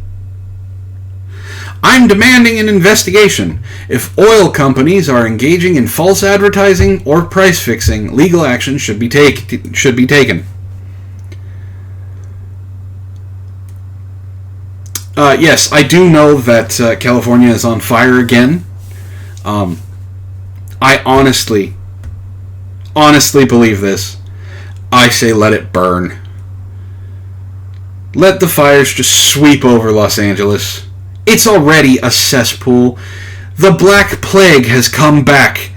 I'm demanding an investigation. If oil companies are engaging in false advertising or price fixing, legal action should be taken. Yes, I do know that California is on fire again. I honestly believe this. I say let it burn. Let the fires just sweep over Los Angeles. It's already a cesspool. The Black Plague has come back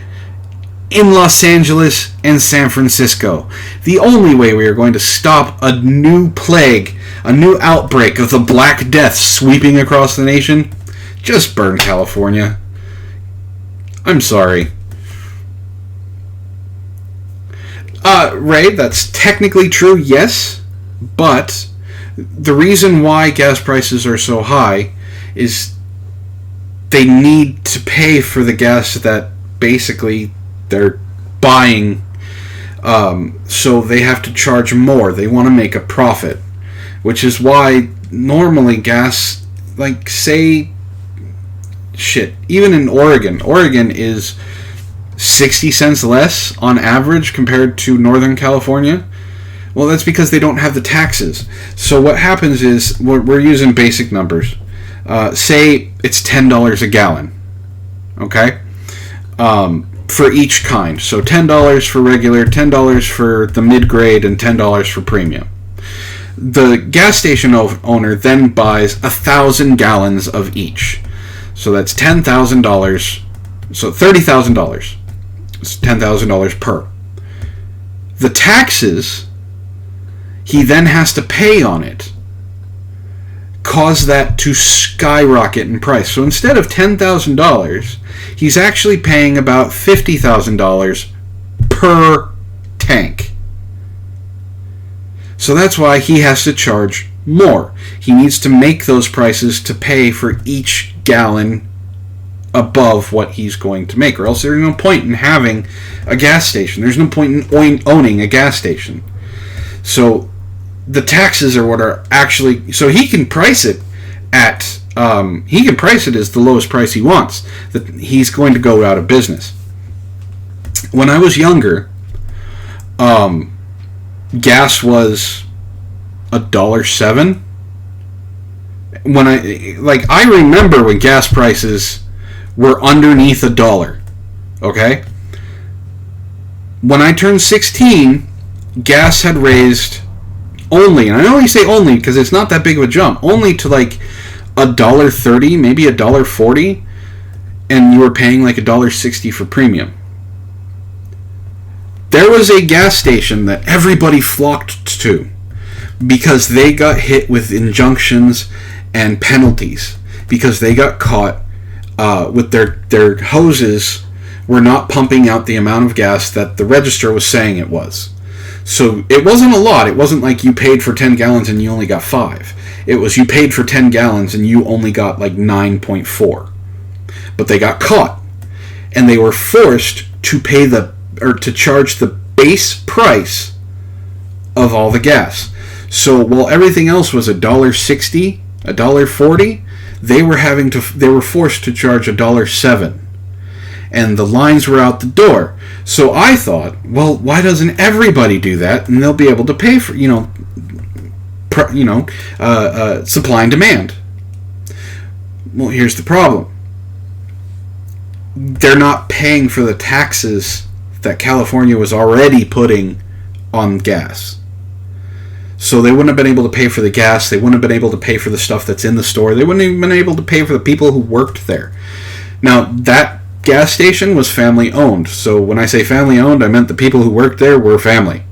in Los Angeles and San Francisco. The only way we are going to stop a new plague, a new outbreak of the Black Death sweeping across the nation, just burn California. I'm sorry. Ray, that's technically true, yes, but the reason why gas prices are so high is they need to pay for the gas that basically they're buying, so they have to charge more. They want to make a profit, which is why normally gas, like say, even in Oregon is 60 cents less on average compared to Northern California. Well, that's because they don't have the taxes. So what happens is, we're using basic numbers. Say it's $10 a gallon, okay? For each kind. So $10 for regular, $10 for the mid-grade, and $10 for premium. The gas station owner then buys 1,000 gallons of each. So that's $10,000. So $30,000. It's $10,000 per. The taxes he then has to pay on it cause that to skyrocket in price. So instead of $10,000, he's actually paying about $50,000 per tank. So that's why he has to charge more. He needs to make those prices to pay for each gallon above what he's going to make, or else there's no point in having a gas station. There's no point in owning a gas station. So the taxes are what are actually, so he can price it at he can price it as the lowest price he wants. That he's going to go out of business. When I was younger, gas was $1.07. When I remember when gas prices were underneath $1. Okay? When I turned 16, gas had raised only, and I only say only because it's not that big of a jump, only to like $1.30, maybe $1.40, and you were paying like $1.60 for premium. There was a gas station that everybody flocked to because they got hit with injunctions and penalties because they got caught with their hoses were not pumping out the amount of gas that the register was saying it was. So it wasn't a lot. It wasn't like you paid for 10 gallons and you only got 5. It was you paid for 10 gallons and you only got like 9.4. But they got caught. And they were forced to pay to charge the base price of all the gas. So while everything else was $1.60, $1.40, they were forced to charge $1.07. And the lines were out the door. So I thought, well, why doesn't everybody do that? And they'll be able to pay for, supply and demand. Well, here's the problem. They're not paying for the taxes that California was already putting on gas. So they wouldn't have been able to pay for the gas. They wouldn't have been able to pay for the stuff that's in the store. They wouldn't have even been able to pay for the people who worked there. Now, that gas station was family owned. So when I say family owned, I meant the people who worked there were family.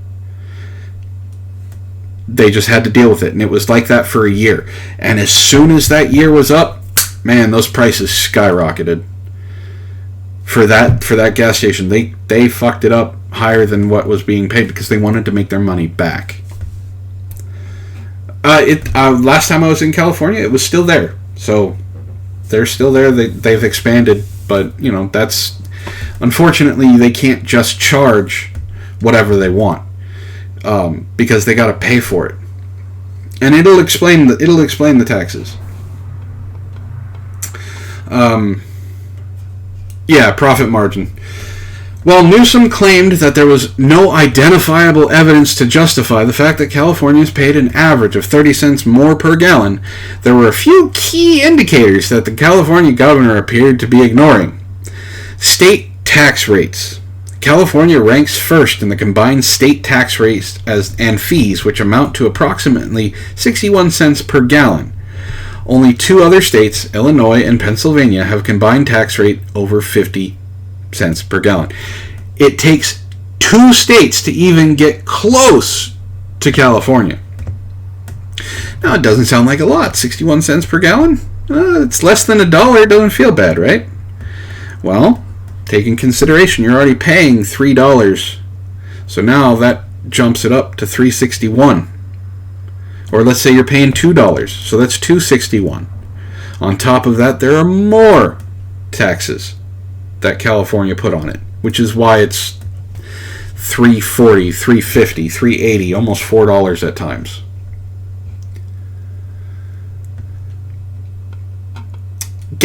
They just had to deal with it, and it was like that for a year. And as soon as that year was up, man, those prices skyrocketed. For that gas station, they fucked it up higher than what was being paid because they wanted to make their money back. Last time I was in California, it was still there. So they're still there. They've expanded. But, that's... Unfortunately, they can't just charge whatever they want. Because they got to pay for it. And it'll explain the taxes. Profit margin. While Newsom claimed that there was no identifiable evidence to justify the fact that Californians paid an average of 30 cents more per gallon, there were a few key indicators that the California governor appeared to be ignoring. State tax rates. California ranks first in the combined state tax rates and fees, which amount to approximately 61 cents per gallon. Only 2 other states, Illinois and Pennsylvania, have combined tax rate over 50 cents per gallon. It takes 2 states to even get close to California. Now, it doesn't sound like a lot. 61 cents per gallon? It's less than $1. It doesn't feel bad, right? Well, take in consideration you're already paying $3. So now that jumps it up to $3.61. Or let's say you're paying $2. So that's $2.61. On top of that, there are more taxes that California put on it, which is why it's $3.40, $3.50, $3.80, almost $4 at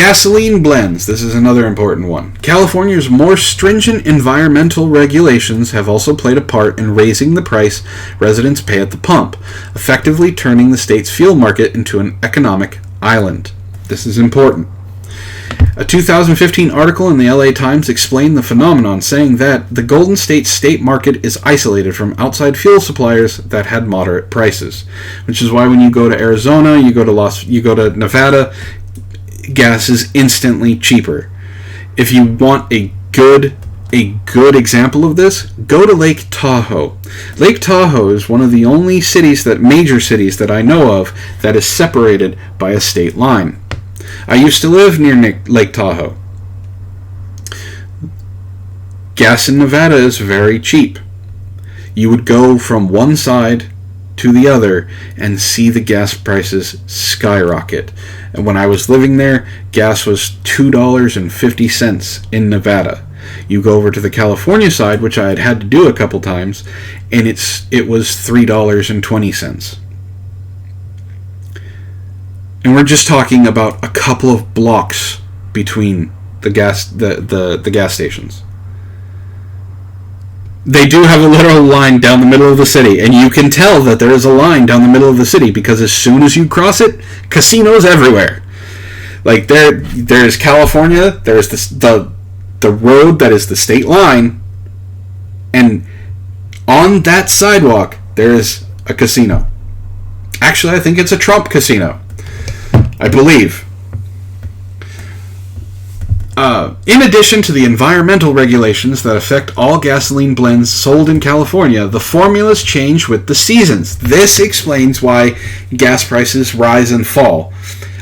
Gasoline blends. This is another important one. California's more stringent environmental regulations have also played a part in raising the price residents pay at the pump, effectively turning the state's fuel market into an economic island. This is important. A 2015 article in the LA Times explained the phenomenon, saying that the Golden State state market is isolated from outside fuel suppliers that had moderate prices, which is why when you go to Arizona, you go to Nevada, gas is instantly cheaper. If you want a good example of this, go to Lake Tahoe. Lake Tahoe is one of the only major cities that I know of that is separated by a state line. I used to live near Lake Tahoe. Gas in Nevada is very cheap. You would go from one side to the other and see the gas prices skyrocket. And when I was living there, gas was $2.50 in Nevada. You go over to the California side, which I had to do a couple times, and it was $3.20. And we're just talking about a couple of blocks between the gas stations. They do have a literal line down the middle of the city, and you can tell that there is a line down the middle of the city because as soon as you cross it, casinos everywhere. Like there's California, there's the road that is the state line, and on that sidewalk there is a casino. Actually, I think it's a Trump casino. I believe. In addition to the environmental regulations that affect all gasoline blends sold in California, the formulas change with the seasons. This explains why gas prices rise and fall.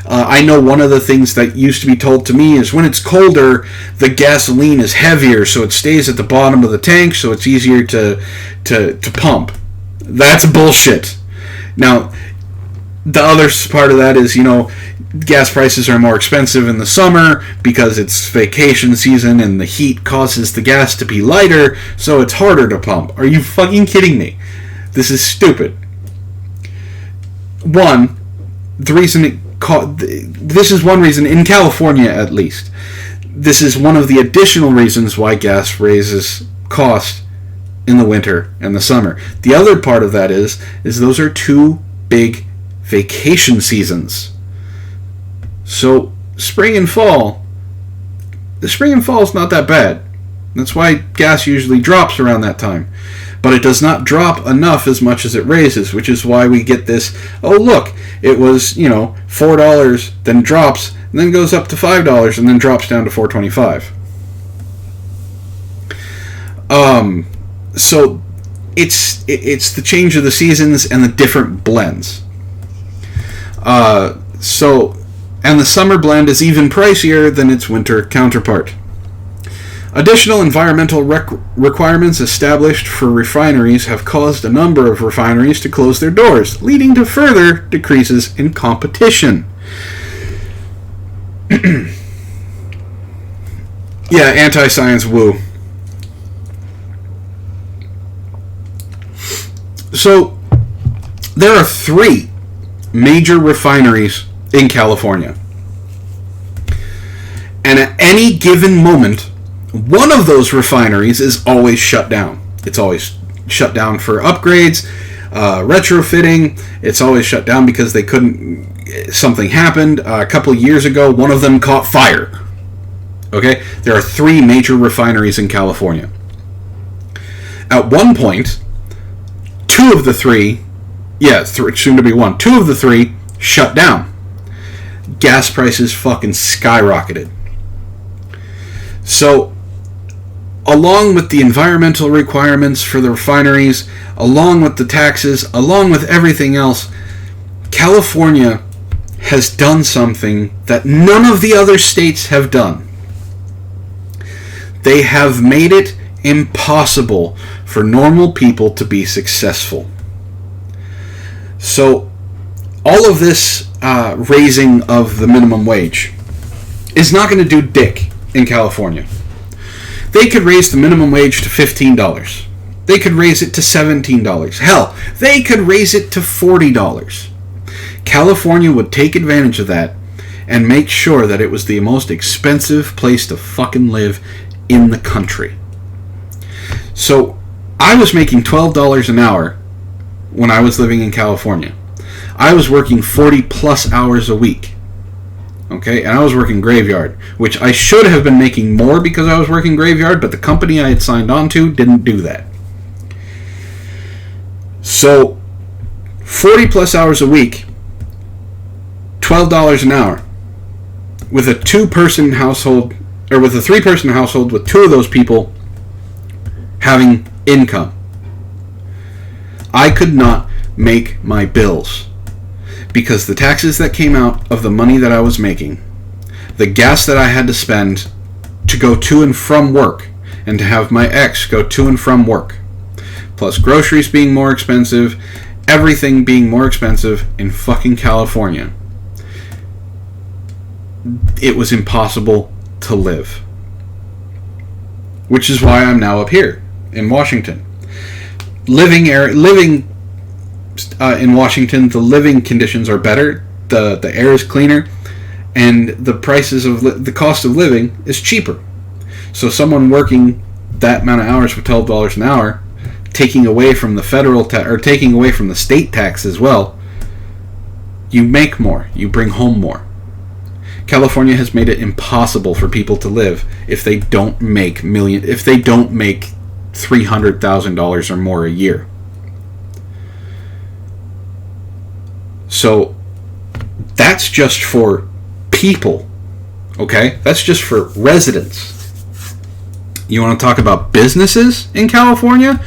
I know one of the things that used to be told to me is when it's colder, the gasoline is heavier, so it stays at the bottom of the tank, so it's easier to pump. That's bullshit. Now, the other part of that is, gas prices are more expensive in the summer because it's vacation season and the heat causes the gas to be lighter, so it's harder to pump. Are you fucking kidding me? This is stupid. This is one reason, in California at least, this is one of the additional reasons why gas raises cost in the winter and the summer. The other part of that is those are two big vacation seasons. So spring and fall is not that bad. That's why gas usually drops around that time. But it does not drop enough as much as it raises, which is why we get this, oh look, it was, $4, then drops, and then goes up to $5, and then drops down to $4.25. So it's the change of the seasons and the different blends. And the summer blend is even pricier than its winter counterpart. Additional environmental requirements established for refineries have caused a number of refineries to close their doors, leading to further decreases in competition. Yeah, anti-science woo. So, there are 3 major refineries in California. And at any given moment, one of those refineries is always shut down. It's always shut down for upgrades, retrofitting. It's always shut down because something happened. A couple of years ago, one of them caught fire. Okay? There are 3 major refineries in California. At one point, 2 of the 3, soon to be 1, 2 of the 3 shut down. Gas prices fucking skyrocketed. So, along with the environmental requirements for the refineries, along with the taxes, along with everything else, California has done something that none of the other states have done. They have made it impossible for normal people to be successful. So, all of this raising of the minimum wage is not going to do dick in California. They could raise the minimum wage to $15. They could raise it to $17. Hell, they could raise it to $40. California would take advantage of that and make sure that it was the most expensive place to fucking live in the country. So I was making $12 an hour when I was living in California. I was working 40 plus hours a week. Okay, and I was working graveyard, which I should have been making more because I was working graveyard, but the company I had signed on to didn't do that. So 40 plus hours a week, $12 an hour, with a 2-person household, or with a 3-person household with 2 of those people having income. I could not make my bills because the taxes that came out of the money that I was making, the gas that I had to spend to go to and from work, and to have my ex go to and from work, plus groceries being more expensive, everything being more expensive in fucking California, it was impossible to live. Which is why I'm now up here in Washington. Living in Washington, the living conditions are better, the air is cleaner, and the prices of the cost of living is cheaper. So someone working that amount of hours for $12 an hour, taking away from the federal or taking away from the state tax as well, you make more, you bring home more. California has made it impossible for people to live if they don't make $300,000 or more a year. So that's just for people, okay? That's just for residents. You want to talk about businesses in California?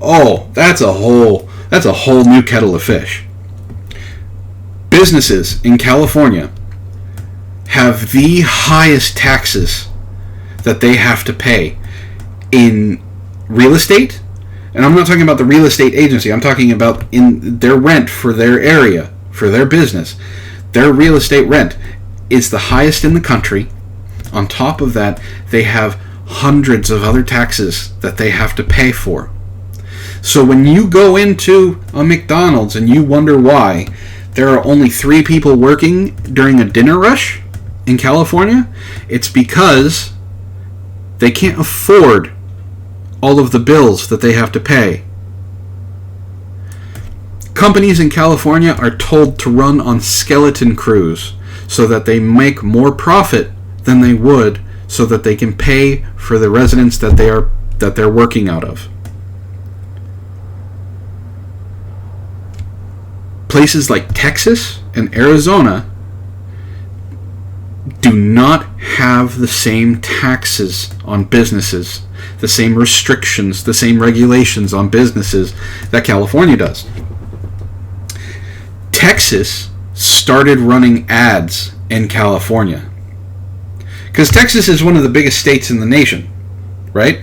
Oh, that's a whole new kettle of fish. Businesses in California have the highest taxes that they have to pay in real estate. And I'm not talking about the real estate agency. I'm talking about in their rent for their area, for their business. Their real estate rent is the highest in the country. On top of that, they have hundreds of other taxes that they have to pay for. So when you go into a McDonald's and you wonder why there are only 3 people working during a dinner rush in California, it's because they can't afford all of the bills that they have to pay. Companies in California are told to run on skeleton crews so that they make more profit than they would, so that they can pay for the residents that they're working out of. Places like Texas and Arizona do not have the same taxes on businesses, the same restrictions, the same regulations on businesses that California does. Texas started running ads in California because Texas is one of the biggest states in the nation, right?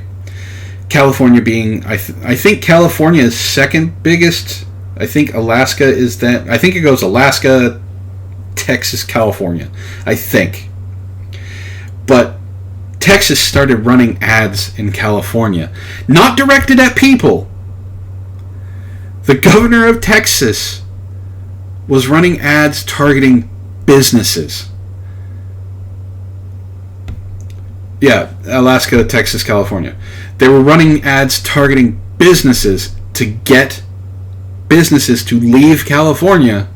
California being, I think California is second biggest. I think Alaska is that. I think it goes Alaska, Texas, California, I think. But Texas started running ads in California, not directed at people. The governor of Texas was running ads targeting businesses. Yeah, Alaska, Texas, California. They were running ads targeting businesses to get businesses to leave California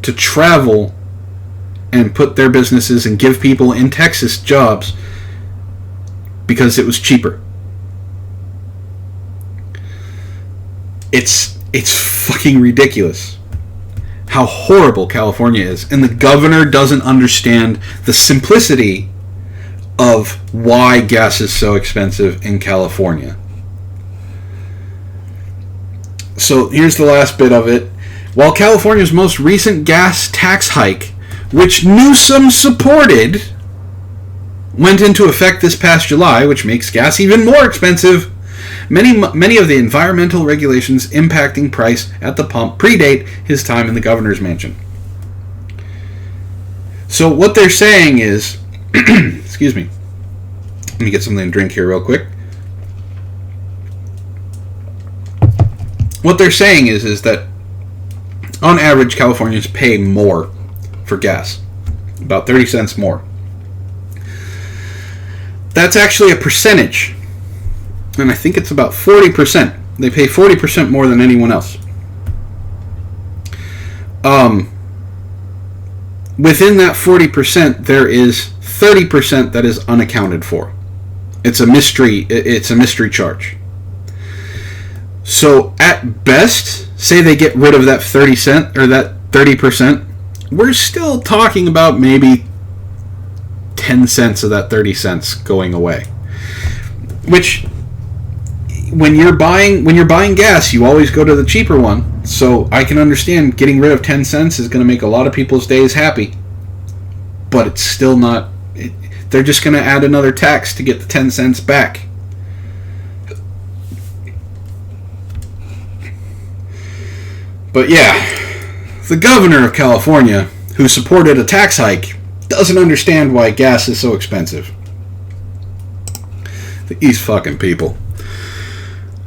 to travel and put their businesses and give people in Texas jobs because it was cheaper. It's fucking ridiculous how horrible California is, and the governor doesn't understand the simplicity of why gas is so expensive in California. So here's the last bit of it. While California's most recent gas tax hike, which Newsom supported, went into effect this past July, which makes gas even more expensive, many of the environmental regulations impacting price at the pump predate his time in the governor's mansion. So what they're saying is, excuse me, let me get something to drink here real quick. What they're saying is that on average Californians pay more for gas. about 30 cents more. That's actually a percentage, and I think it's about 40%. They pay 40% more than anyone else. Within that 40%, there is 30% that is unaccounted for. It's a mystery. It's a mystery charge. So at best, say they get rid of that 30% or that 30%, we're still talking about maybe 10 cents of that 30 cents going away. Which, when you're buying gas, you always go to the cheaper one. So I can understand getting rid of 10 cents is going to make a lot of people's days happy. But it's still not... They're just going to add another tax to get the 10 cents back. But yeah, the governor of California, who supported a tax hike, doesn't understand why gas is so expensive. These fucking people.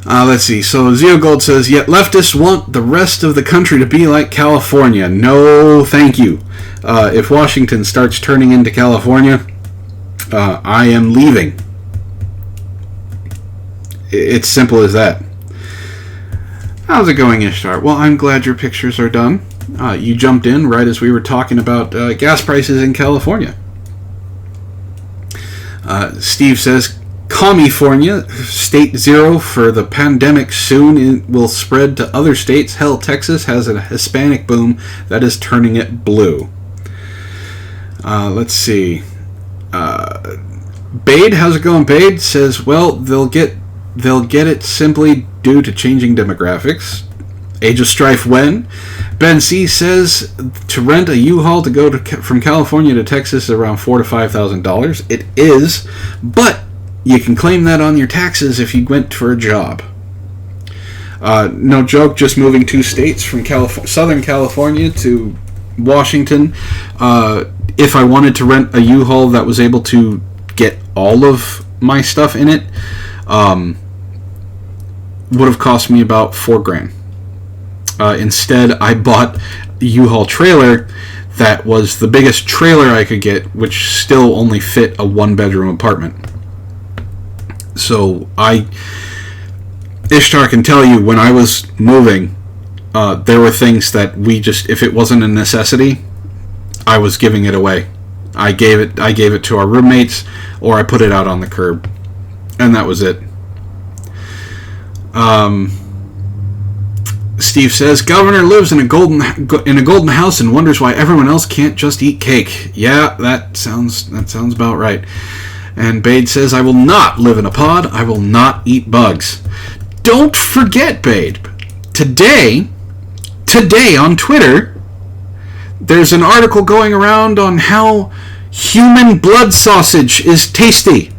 Let's see. So Zio Gold says, yet leftists want the rest of the country to be like California. No, thank you. If Washington starts turning into California, I am leaving. It's simple as that. How's it going, Ishtar? Well, I'm glad your pictures are done. You jumped in right as we were talking about gas prices in California. Steve says, California, state zero for the pandemic soon will spread to other states. Hell, Texas has a Hispanic boom that is turning it blue. Let's see. Bade, how's it going? Bade says, well, they'll get it simply due to changing demographics. Age of Strife when? Ben C says to rent a U-Haul to go from California to Texas is around $4,000 to $5,000. It is, but you can claim that on your taxes if you went for a job. No joke, just moving 2 states from Southern California to Washington. If I wanted to rent a U-Haul that was able to get all of my stuff in it, would have cost me about $4,000. Instead, I bought a U-Haul trailer that was the biggest trailer I could get, which still only fit a 1-bedroom apartment. So Ishtar can tell you, when I was moving, there were things that if it wasn't a necessity, I was giving it away. I gave it to our roommates, or I put it out on the curb, and that was it. Steve says, Governor lives in a golden house and wonders why everyone else can't just eat cake. Yeah, that sounds about right. And Bade says, I will not live in a pod. I will not eat bugs. Don't forget, Bade. Today on Twitter, there's an article going around on how human blood sausage is tasty.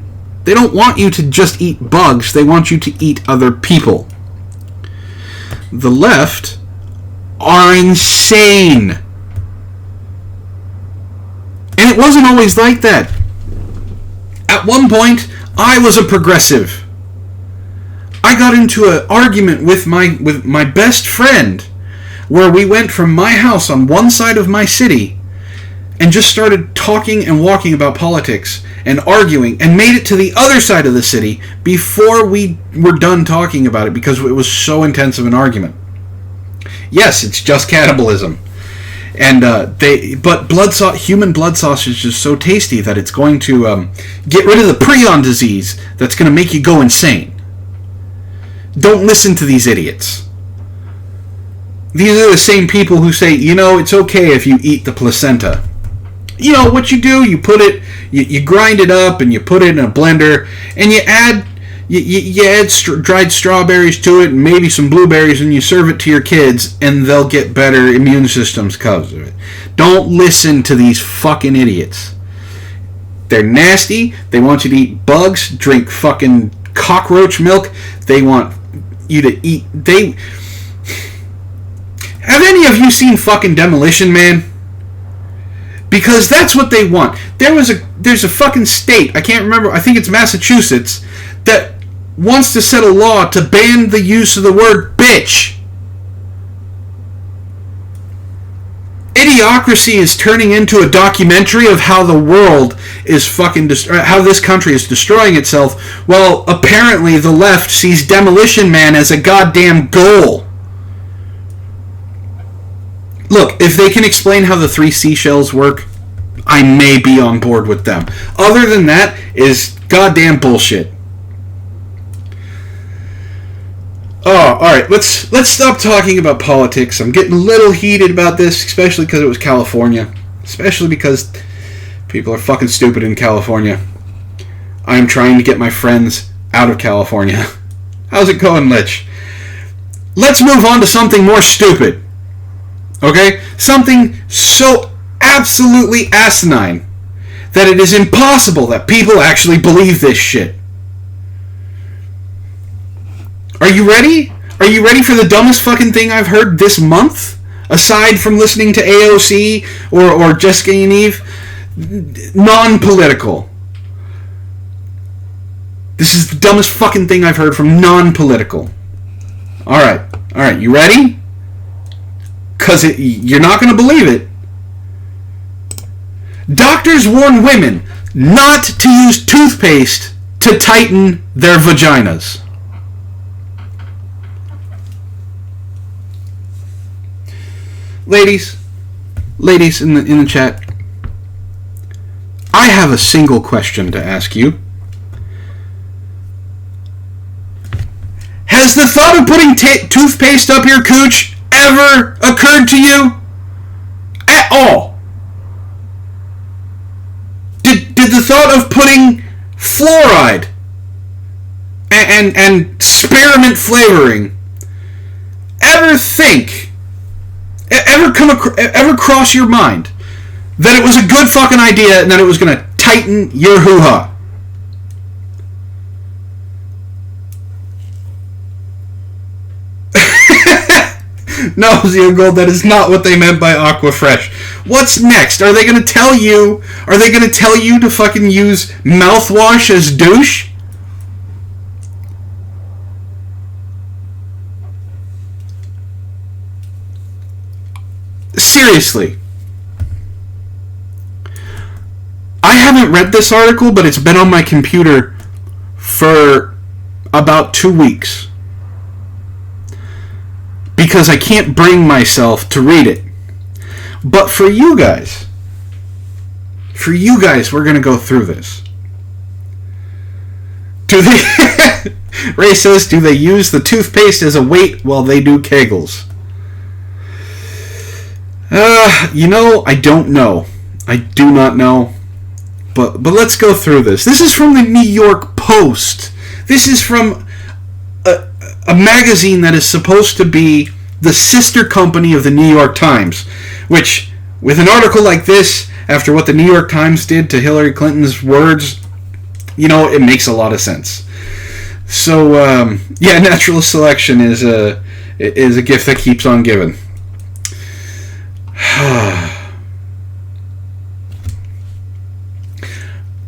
They don't want you to just eat bugs. They want you to eat other people. The left are insane. And it wasn't always like that. At one point, I was a progressive. I got into an argument with my best friend, where we went from my house on one side of my city and just started talking and walking about politics and arguing, and made it to the other side of the city before we were done talking about it, because it was so intense of an argument. Yes, it's just cannibalism. And human blood sausage is so tasty that it's going to get rid of the prion disease that's going to make you go insane. Don't listen to these idiots. These are the same people who say, it's okay if you eat the placenta. What you do, you put it, you grind it up and you put it in a blender, and you add dried strawberries to it and maybe some blueberries, and you serve it to your kids, and they'll get better immune systems because of it. Don't listen to these fucking idiots. They're nasty. They want you to eat bugs, drink fucking cockroach milk. They want you to eat... Have any of you seen fucking Demolition Man? Because that's what they want. There's a fucking state, I can't remember, I think it's Massachusetts, that wants to set a law to ban the use of the word bitch. Idiocracy is turning into a documentary of how the world is how this country is destroying itself. Well, apparently the left sees Demolition Man as a goddamn goal. Look, if they can explain how the 3 seashells work, I may be on board with them. Other than that is goddamn bullshit. Oh, alright, let's stop talking about politics. I'm getting a little heated about this, especially because it was California. Especially because people are fucking stupid in California. I am trying to get my friends out of California. How's it going, Lich? Let's move on to something more stupid. Okay? Something so absolutely asinine that it is impossible that people actually believe this shit. Are you ready? Are you ready for the dumbest fucking thing I've heard this month? Aside from listening to AOC or Jessica and Eve? Non-political. This is the dumbest fucking thing I've heard from non-political. Alright, you ready? Because you're not going to believe it. Doctors warn women not to use toothpaste to tighten their vaginas. Ladies in the chat, I have a single question to ask you. Has the thought of putting toothpaste up your cooch ever occurred to you? At all? Did the thought of putting fluoride and spearmint flavoring ever cross your mind that it was a good fucking idea and that it was going to tighten your hoo-ha? No, Zeo Gold, that is not what they meant by Aquafresh. What's next? Are they going to tell you to fucking use mouthwash as douche? Seriously. I haven't read this article, but it's been on my computer for about 2 weeks. Because I can't bring myself to read it. But for you guys, we're going to go through this. Ray says, do they use the toothpaste as a weight while they do Kegels? I don't know. I do not know. But let's go through this. This is from the New York Post. This is from a magazine that is supposed to be the sister company of the New York Times, which, with an article like this, after what the New York Times did to Hillary Clinton's words, it makes a lot of sense. So, natural selection is a gift that keeps on giving.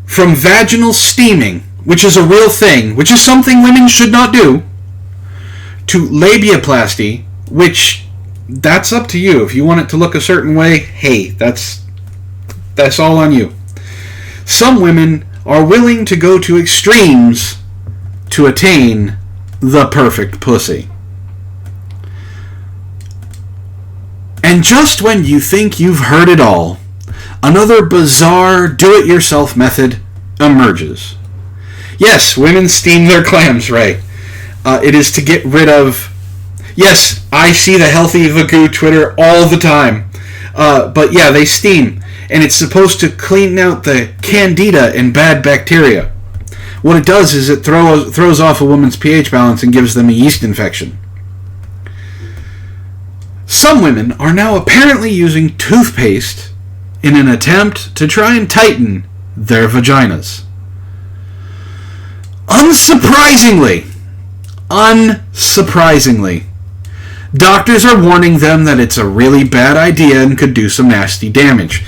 From vaginal steaming, which is a real thing, which is something women should not do, to labiaplasty, which, that's up to you. If you want it to look a certain way, hey, that's all on you. Some women are willing to go to extremes to attain the perfect pussy. And just when you think you've heard it all, another bizarre do-it-yourself method emerges. Yes, women steam their clams, Ray. It is to get rid of... Yes, I see the Healthy Vagoo Twitter all the time. But yeah, they steam. And it's supposed to clean out the candida and bad bacteria. What it does is it throws off a woman's pH balance and gives them a yeast infection. Some women are now apparently using toothpaste in an attempt to try and tighten their vaginas. Unsurprisingly, doctors are warning them that it's a really bad idea and could do some nasty damage.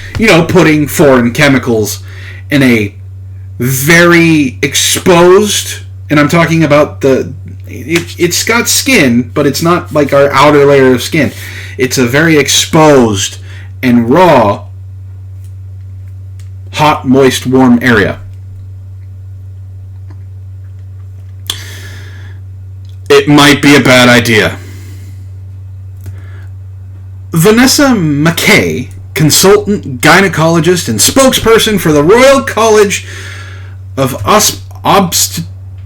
Putting foreign chemicals in a very exposed, and I'm talking about it's got skin, but it's not like our outer layer of skin. It's a very exposed and raw, hot, moist, warm area. It might be a bad idea. Vanessa McKay, consultant, gynecologist, and spokesperson for the Royal College of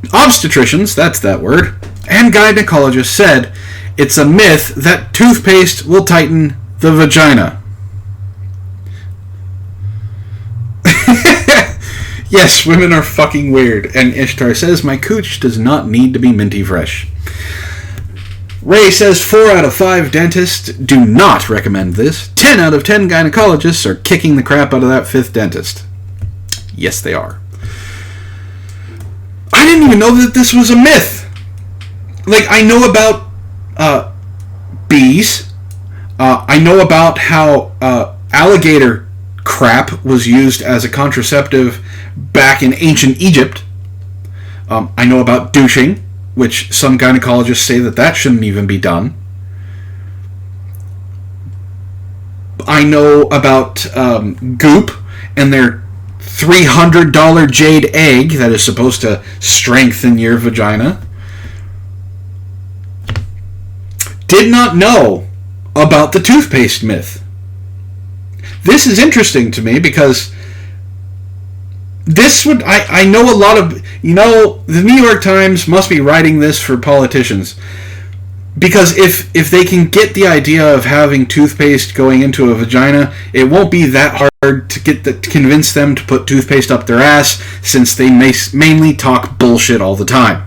Obstetricians, that's that word, and gynecologists, said it's a myth that toothpaste will tighten the vagina. Yes, women are fucking weird, and Ishtar says my cooch does not need to be minty fresh. Ray says 4 out of 5 dentists do not recommend this. 10 out of 10 gynecologists are kicking the crap out of that 5th dentist. Yes, they are. I didn't even know that this was a myth. Like, I know about bees. I know about how alligator crap was used as a contraceptive back in ancient Egypt. I know about douching, which some gynecologists say that shouldn't even be done. I know about goop and their $300 jade egg that is supposed to strengthen your vagina. Did not know about the toothpaste myth. This is interesting to me because this would... I know a lot of... the New York Times must be writing this for politicians. Because if they can get the idea of having toothpaste going into a vagina, it won't be that hard to convince them to put toothpaste up their ass, since they mainly talk bullshit all the time.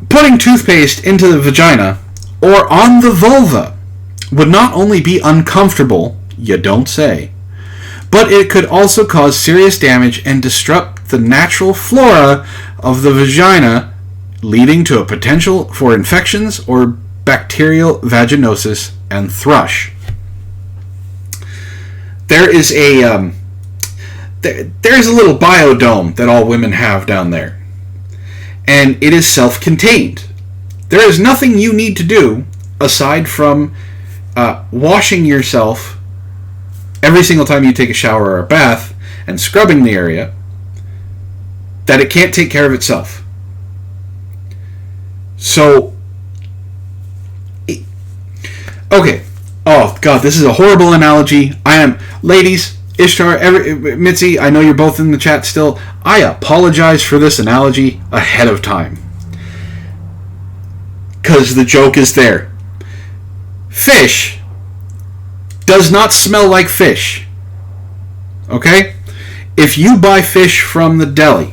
Putting toothpaste into the vagina or on the vulva would not only be uncomfortable, you don't say, but it could also cause serious damage and disrupt the natural flora of the vagina, leading to a potential for infections or bacterial vaginosis and thrush. There is a there's a little biodome that all women have down there, and it is self-contained. There is nothing you need to do aside from washing yourself every single time you take a shower or a bath and scrubbing the area, that it can't take care of itself. So, okay. Oh, God, this is a horrible analogy. Ladies, Ishtar, Mitzi, I know you're both in the chat still. I apologize for this analogy ahead of time, because the joke is there. Fish does not smell like fish. Okay? If you buy fish from the deli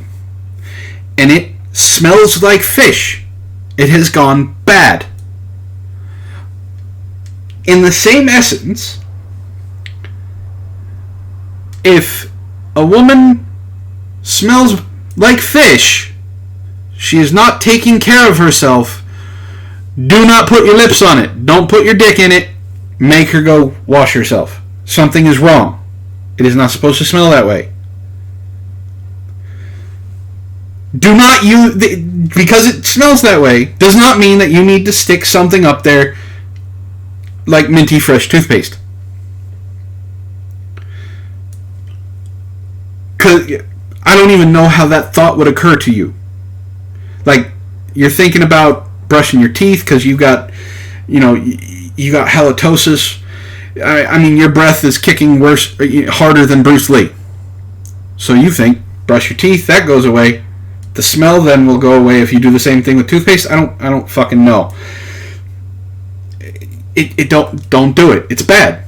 and it smells like fish, it has gone bad. In the same essence, if a woman smells like fish, she is not taking care of herself. Do not put your lips on it. Don't put your dick in it. Make her go wash herself. Something is wrong. It is not supposed to smell that way. Do not use... Because it smells that way does not mean that you need to stick something up there like minty fresh toothpaste. Because I don't even know how that thought would occur to you. Like, you're thinking about brushing your teeth because you got halitosis. I mean, your breath is kicking harder than Bruce Lee. So you think, brush your teeth, that goes away. The smell then will go away if you do the same thing with toothpaste. I don't fucking know. Don't do it. It's bad.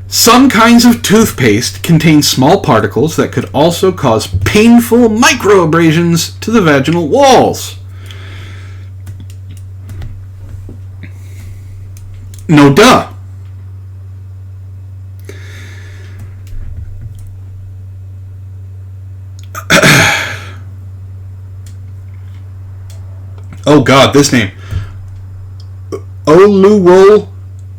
Some kinds of toothpaste contain small particles that could also cause painful microabrasions to the vaginal walls. No duh. Oh God, this name. Oluwole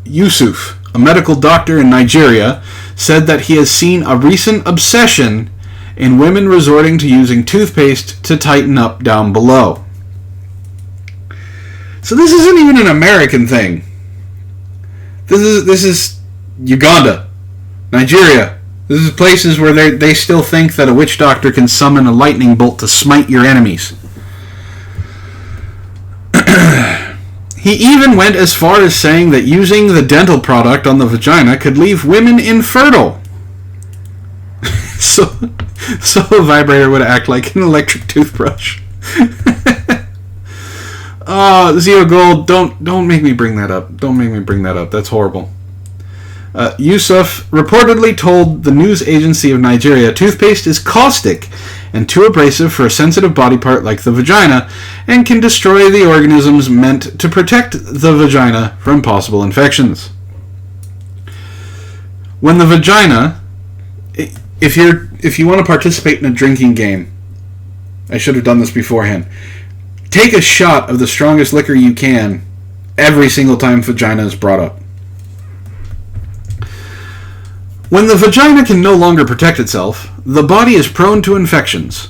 Yusuf, a medical doctor in Nigeria, said that he has seen a recent obsession in women resorting to using toothpaste to tighten up down below. So this isn't even an American thing. This is Uganda, Nigeria. This is places where they still think that a witch doctor can summon a lightning bolt to smite your enemies. He even went as far as saying that using the dental product on the vagina could leave women infertile. so a vibrator would act like an electric toothbrush. Zero Gold, don't make me bring that up. Don't make me bring that up. That's horrible. Yusuf reportedly told the news agency of Nigeria toothpaste is caustic and too abrasive for a sensitive body part like the vagina and can destroy the organisms meant to protect the vagina from possible infections. When the vagina, if you want to participate in a drinking game, I should have done this beforehand. Take a shot of the strongest liquor you can every single time vagina is brought up. When the vagina can no longer protect itself, the body is prone to infections,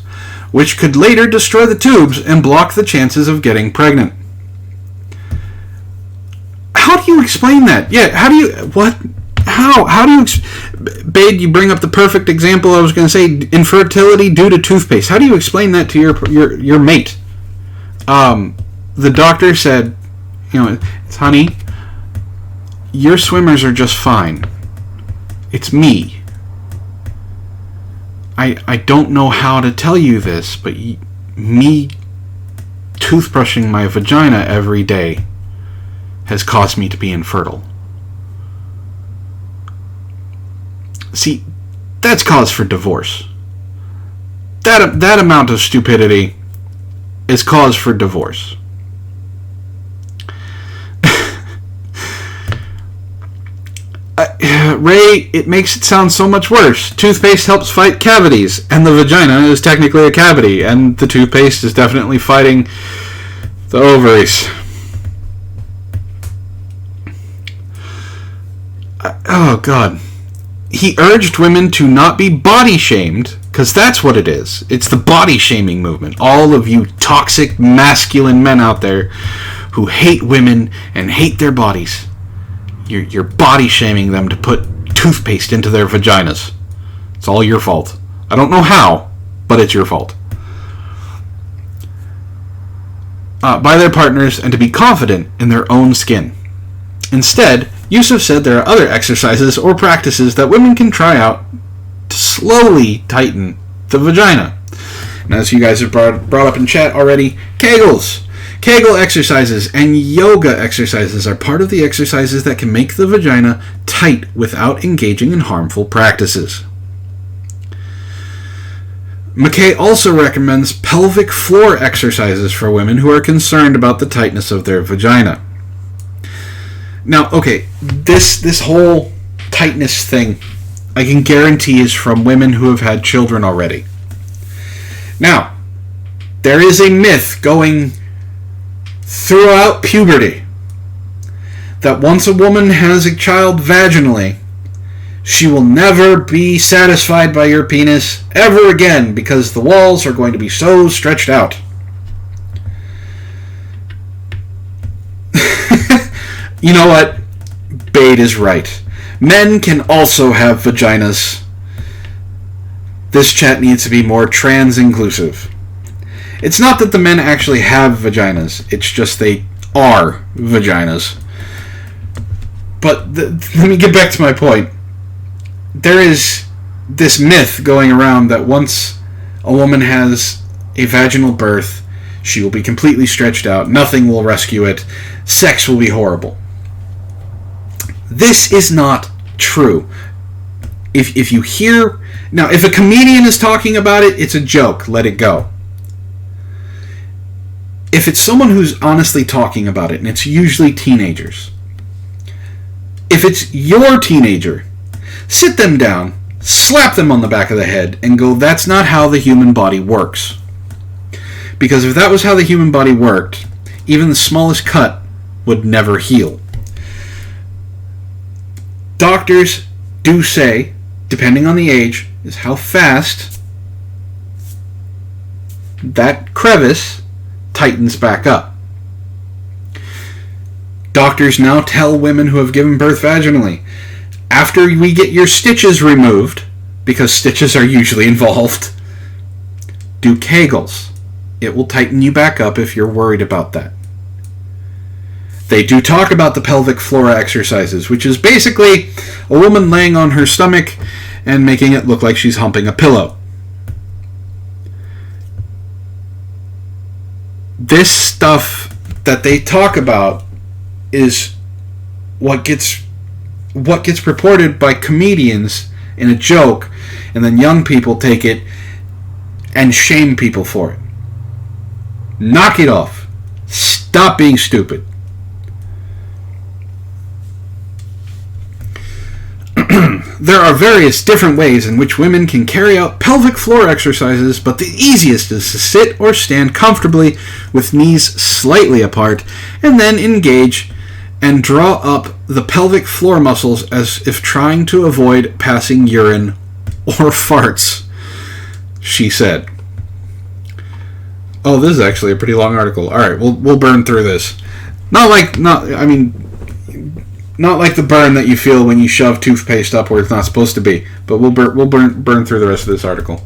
which could later destroy the tubes and block the chances of getting pregnant. How do you explain that? Yeah, how do you... What? How do you... Bade, you bring up the perfect example. I was going to say infertility due to toothpaste. How do you explain that to your mate? The doctor said, honey, your swimmers are just fine. It's me. I don't know how to tell you this, but me toothbrushing my vagina every day has caused me to be infertile. See, that's cause for divorce. That amount of stupidity is cause for divorce. Ray, it makes it sound so much worse. Toothpaste helps fight cavities, and the vagina is technically a cavity, and the toothpaste is definitely fighting the ovaries. Oh, God. He urged women to not be body shamed, because that's what it is. It's the body shaming movement. All of you toxic masculine men out there who hate women and hate their bodies. You're body shaming them to put toothpaste into their vaginas. It's all your fault. I don't know how, but it's your fault. By their partners and to be confident in their own skin. Instead, Yusuf said there are other exercises or practices that women can try out to slowly tighten the vagina. And as you guys have brought up in chat already, Kegel exercises and yoga exercises are part of the exercises that can make the vagina tight without engaging in harmful practices. McKay also recommends pelvic floor exercises for women who are concerned about the tightness of their vagina. Now, okay, this whole tightness thing, I can guarantee is from women who have had children already. Now, there is a myth going throughout puberty that once a woman has a child vaginally, she will never be satisfied by your penis ever again because the walls are going to be so stretched out. You know what? Bade is right. Men can also have vaginas. This chat needs to be more trans-inclusive. It's not that the men actually have vaginas. It's just they are vaginas. But let me get back to my point. There is this myth going around that once a woman has a vaginal birth, she will be completely stretched out. Nothing will rescue it. Sex will be horrible. This is not true. If you hear... Now, if a comedian is talking about it, it's a joke. Let it go. If it's someone who's honestly talking about it, and it's usually teenagers, if it's your teenager, sit them down, slap them on the back of the head, and go, that's not how the human body works. Because if that was how the human body worked, even the smallest cut would never heal. Doctors do say, depending on the age, is how fast that crevice tightens back up. Doctors now tell women who have given birth vaginally, after we get your stitches removed, because stitches are usually involved, do Kegels. It will tighten you back up if you're worried about that. They do talk about the pelvic floor exercises, which is basically a woman laying on her stomach and making it look like she's humping a pillow. This stuff that they talk about is what gets purported by comedians in a joke, and then young people take it and shame people for it. Knock it off. Stop being stupid. There are various different ways in which women can carry out pelvic floor exercises, but the easiest is to sit or stand comfortably with knees slightly apart, and then engage and draw up the pelvic floor muscles as if trying to avoid passing urine or farts, she said. Oh, this is actually a pretty long article. Alright, we'll burn through this. Not like the burn that you feel when you shove toothpaste up where it's not supposed to be, but we'll burn through the rest of this article.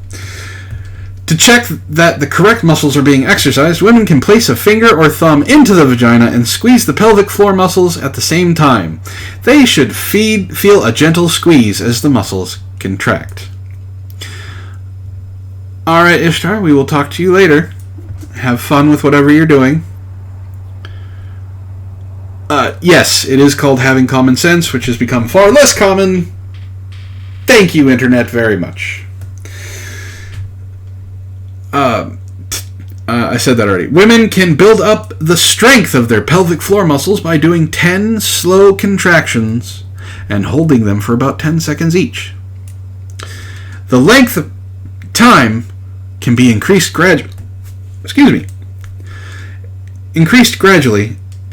To check that the correct muscles are being exercised, women can place a finger or thumb into the vagina and squeeze the pelvic floor muscles at the same time. They should feel a gentle squeeze as the muscles contract. Alright, Ishtar, we will talk to you later. Have fun with whatever you're doing. Yes, it is called having common sense, which has become far less common. Thank you, Internet, very much. I said that already. Women can build up the strength of their pelvic floor muscles by doing 10 slow contractions and holding them for about 10 seconds each. The length of time can be increased gradually,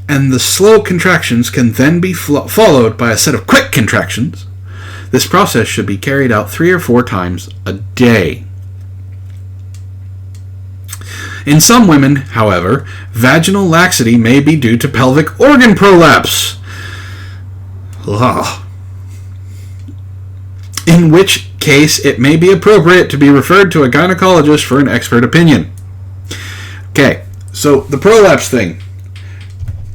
and the slow contractions can then be followed by a set of quick contractions. This process should be carried out 3 or 4 times a day. In some women, however, vaginal laxity may be due to pelvic organ prolapse. Ugh. In which case, it may be appropriate to be referred to a gynecologist for an expert opinion. Okay, so the prolapse thing.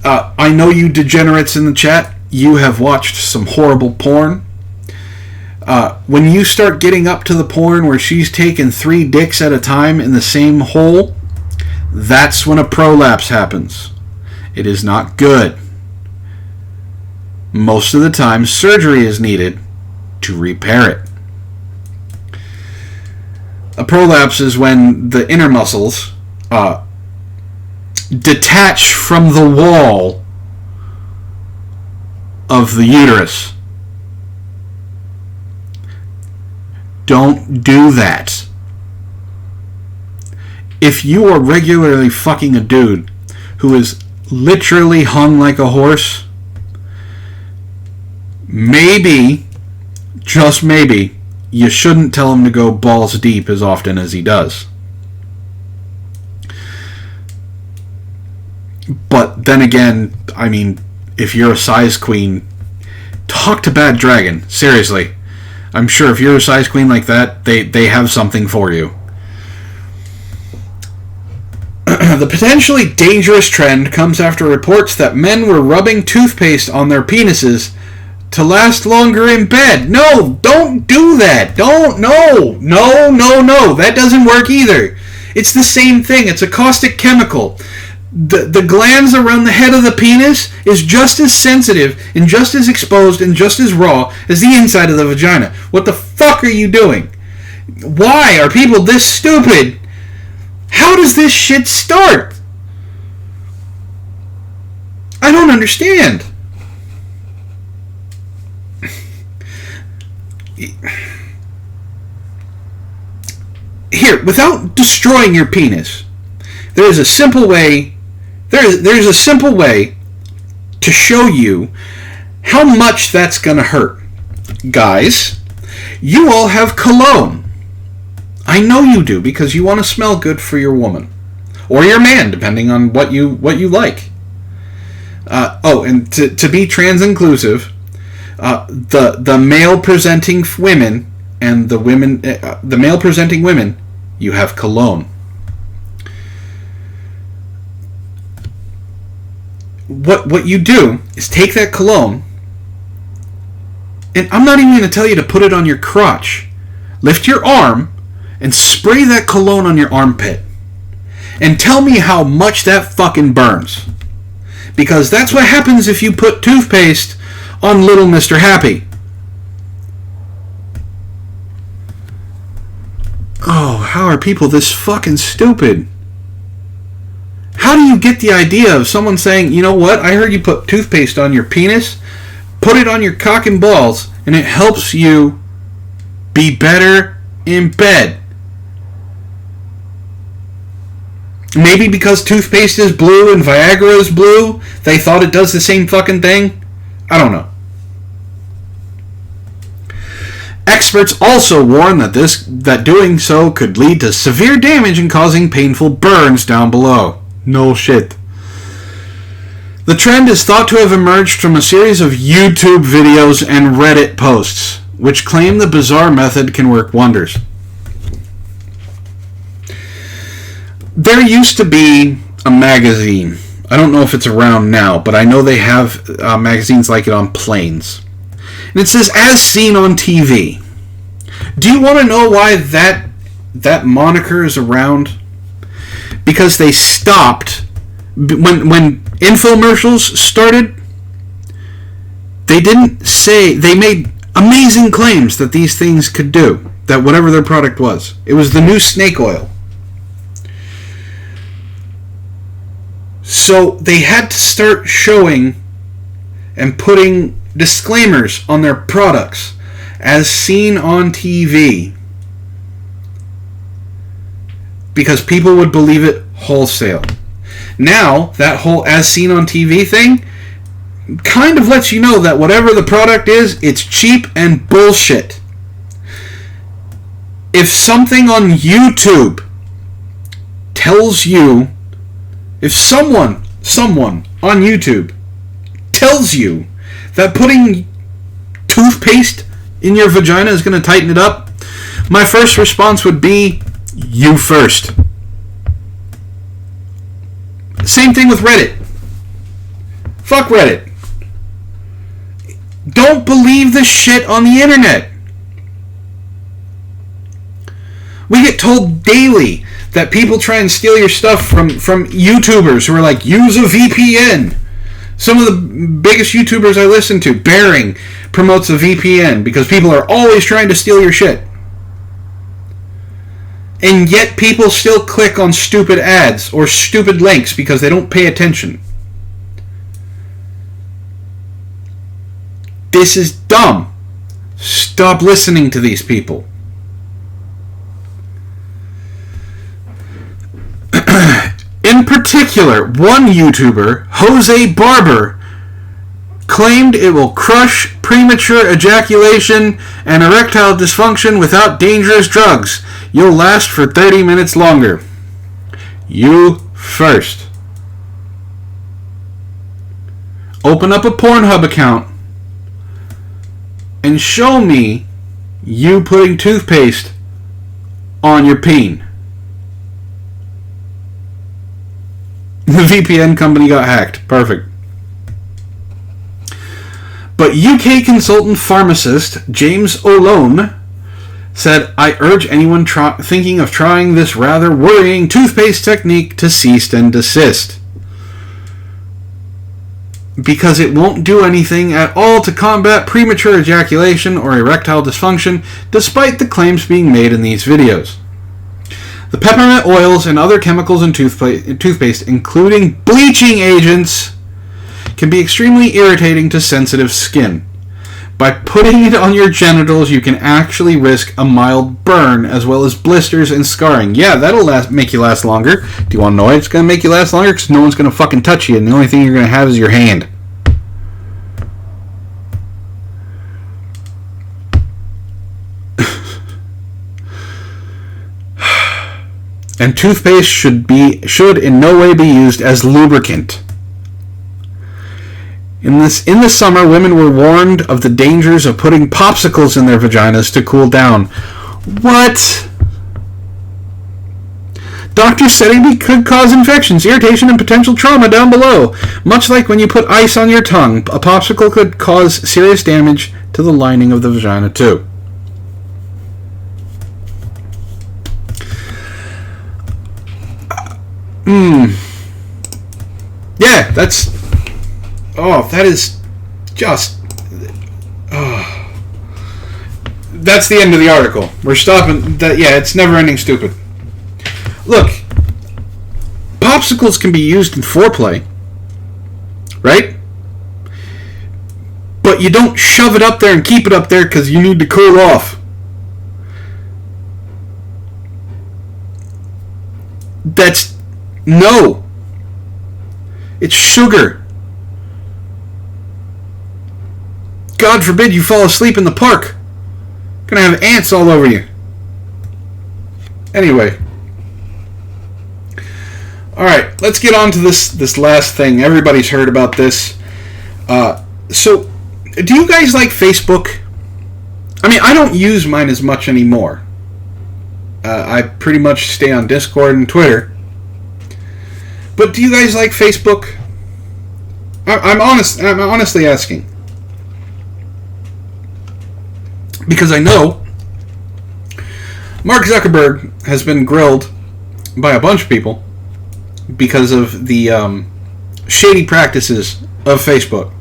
I know you degenerates in the chat, you have watched some horrible porn. When you start getting up to the porn where she's taking 3 dicks at a time in the same hole, that's when a prolapse happens. It is not good. Most of the time, surgery is needed to repair it. A prolapse is when the inner muscles detach from the wall of the uterus. Don't do that. If you are regularly fucking a dude who is literally hung like a horse, maybe, just maybe, you shouldn't tell him to go balls deep as often as he does. But then again, I mean, if you're a size queen, talk to Bad Dragon. Seriously. I'm sure if you're a size queen like that, they have something for you. The potentially dangerous trend comes after reports that men were rubbing toothpaste on their penises to last longer in bed. No, don't do that. No. That doesn't work either. It's the same thing. It's a caustic chemical. The glands around the head of the penis is just as sensitive and just as exposed and just as raw as the inside of the vagina. What the fuck are you doing? Why are people this stupid? How does this shit start? I don't understand. Here, without destroying your penis, there's a simple way to show you how much that's going to hurt. Guys, you all have cologne. I know you do, because you want to smell good for your woman. Or your man, depending on what you like. And to be trans inclusive, the male presenting women and the male presenting women, you have cologne. What you do is take that cologne, and I'm not even going to tell you to put it on your crotch. Lift your arm and spray that cologne on your armpit. And tell me how much that fucking burns. Because that's what happens if you put toothpaste on Little Mr. Happy. Oh, how are people this fucking stupid? How do you get the idea of someone saying, you know what, I heard you put toothpaste on your penis, put it on your cock and balls, and it helps you be better in bed. Maybe because toothpaste is blue and Viagra is blue, they thought it does the same fucking thing? I don't know. Experts also warn that doing so could lead to severe damage and causing painful burns down below. No shit. The trend is thought to have emerged from a series of YouTube videos and Reddit posts, which claim the bizarre method can work wonders. There used to be a magazine. I don't know if it's around now, but I know they have magazines like it on planes. And it says, as seen on TV. Do you want to know why that moniker is around? Because they stopped when infomercials started. They made amazing claims that these things could do, that whatever their product was. It was the new snake oil. So they had to start showing and putting disclaimers on their products as seen on TV, because people would believe it wholesale. Now, that whole as seen on TV thing kind of lets you know that whatever the product is, it's cheap and bullshit. If something on YouTube tells you, if someone on YouTube tells you that putting toothpaste in your vagina is going to tighten it up, my first response would be, you first. Same thing with Reddit. Fuck Reddit. Don't believe the shit on the internet. We get told daily that people try and steal your stuff from YouTubers who are like, use a VPN. Some of the biggest YouTubers I listen to, Bearing, promotes a VPN because people are always trying to steal your shit. And yet people still click on stupid ads or stupid links because they don't pay attention. This is dumb. Stop listening to these people. In particular, one YouTuber, Jose Barber, claimed it will crush premature ejaculation and erectile dysfunction without dangerous drugs. You'll last for 30 minutes longer. You first. Open up a Pornhub account and show me you putting toothpaste on your peen. The VPN company got hacked. Perfect. But UK consultant pharmacist James O'Lone said, I urge anyone thinking of trying this rather worrying toothpaste technique to cease and desist. Because it won't do anything at all to combat premature ejaculation or erectile dysfunction, despite the claims being made in these videos. The peppermint oils and other chemicals in toothpaste, including bleaching agents, can be extremely irritating to sensitive skin. By putting it on your genitals, you can actually risk a mild burn, as well as blisters and scarring. Yeah, that'll make you last longer. Do you want to know why it's going to make you last longer? Because no one's going to fucking touch you, and the only thing you're going to have is your hand. And toothpaste should in no way be used as lubricant. In the summer, women were warned of the dangers of putting popsicles in their vaginas to cool down. What? Doctors said it could cause infections, irritation, and potential trauma down below. Much like when you put ice on your tongue, a popsicle could cause serious damage to the lining of the vagina, too. Yeah, that's... Oh, that is just... Oh. That's the end of the article. We're stopping... That. Yeah, it's never-ending stupid. Look, popsicles can be used in foreplay, right? But you don't shove it up there and keep it up there because you need to cool off. That's... No. It's sugar. God forbid you fall asleep in the park. You're gonna have ants all over you. Anyway. Alright, let's get on to this last thing. Everybody's heard about this. So, do you guys like Facebook? I mean, I don't use mine as much anymore. I pretty much stay on Discord and Twitter. But do you guys like Facebook? I'm honestly asking. Because I know Mark Zuckerberg has been grilled by a bunch of people because of the shady practices of Facebook.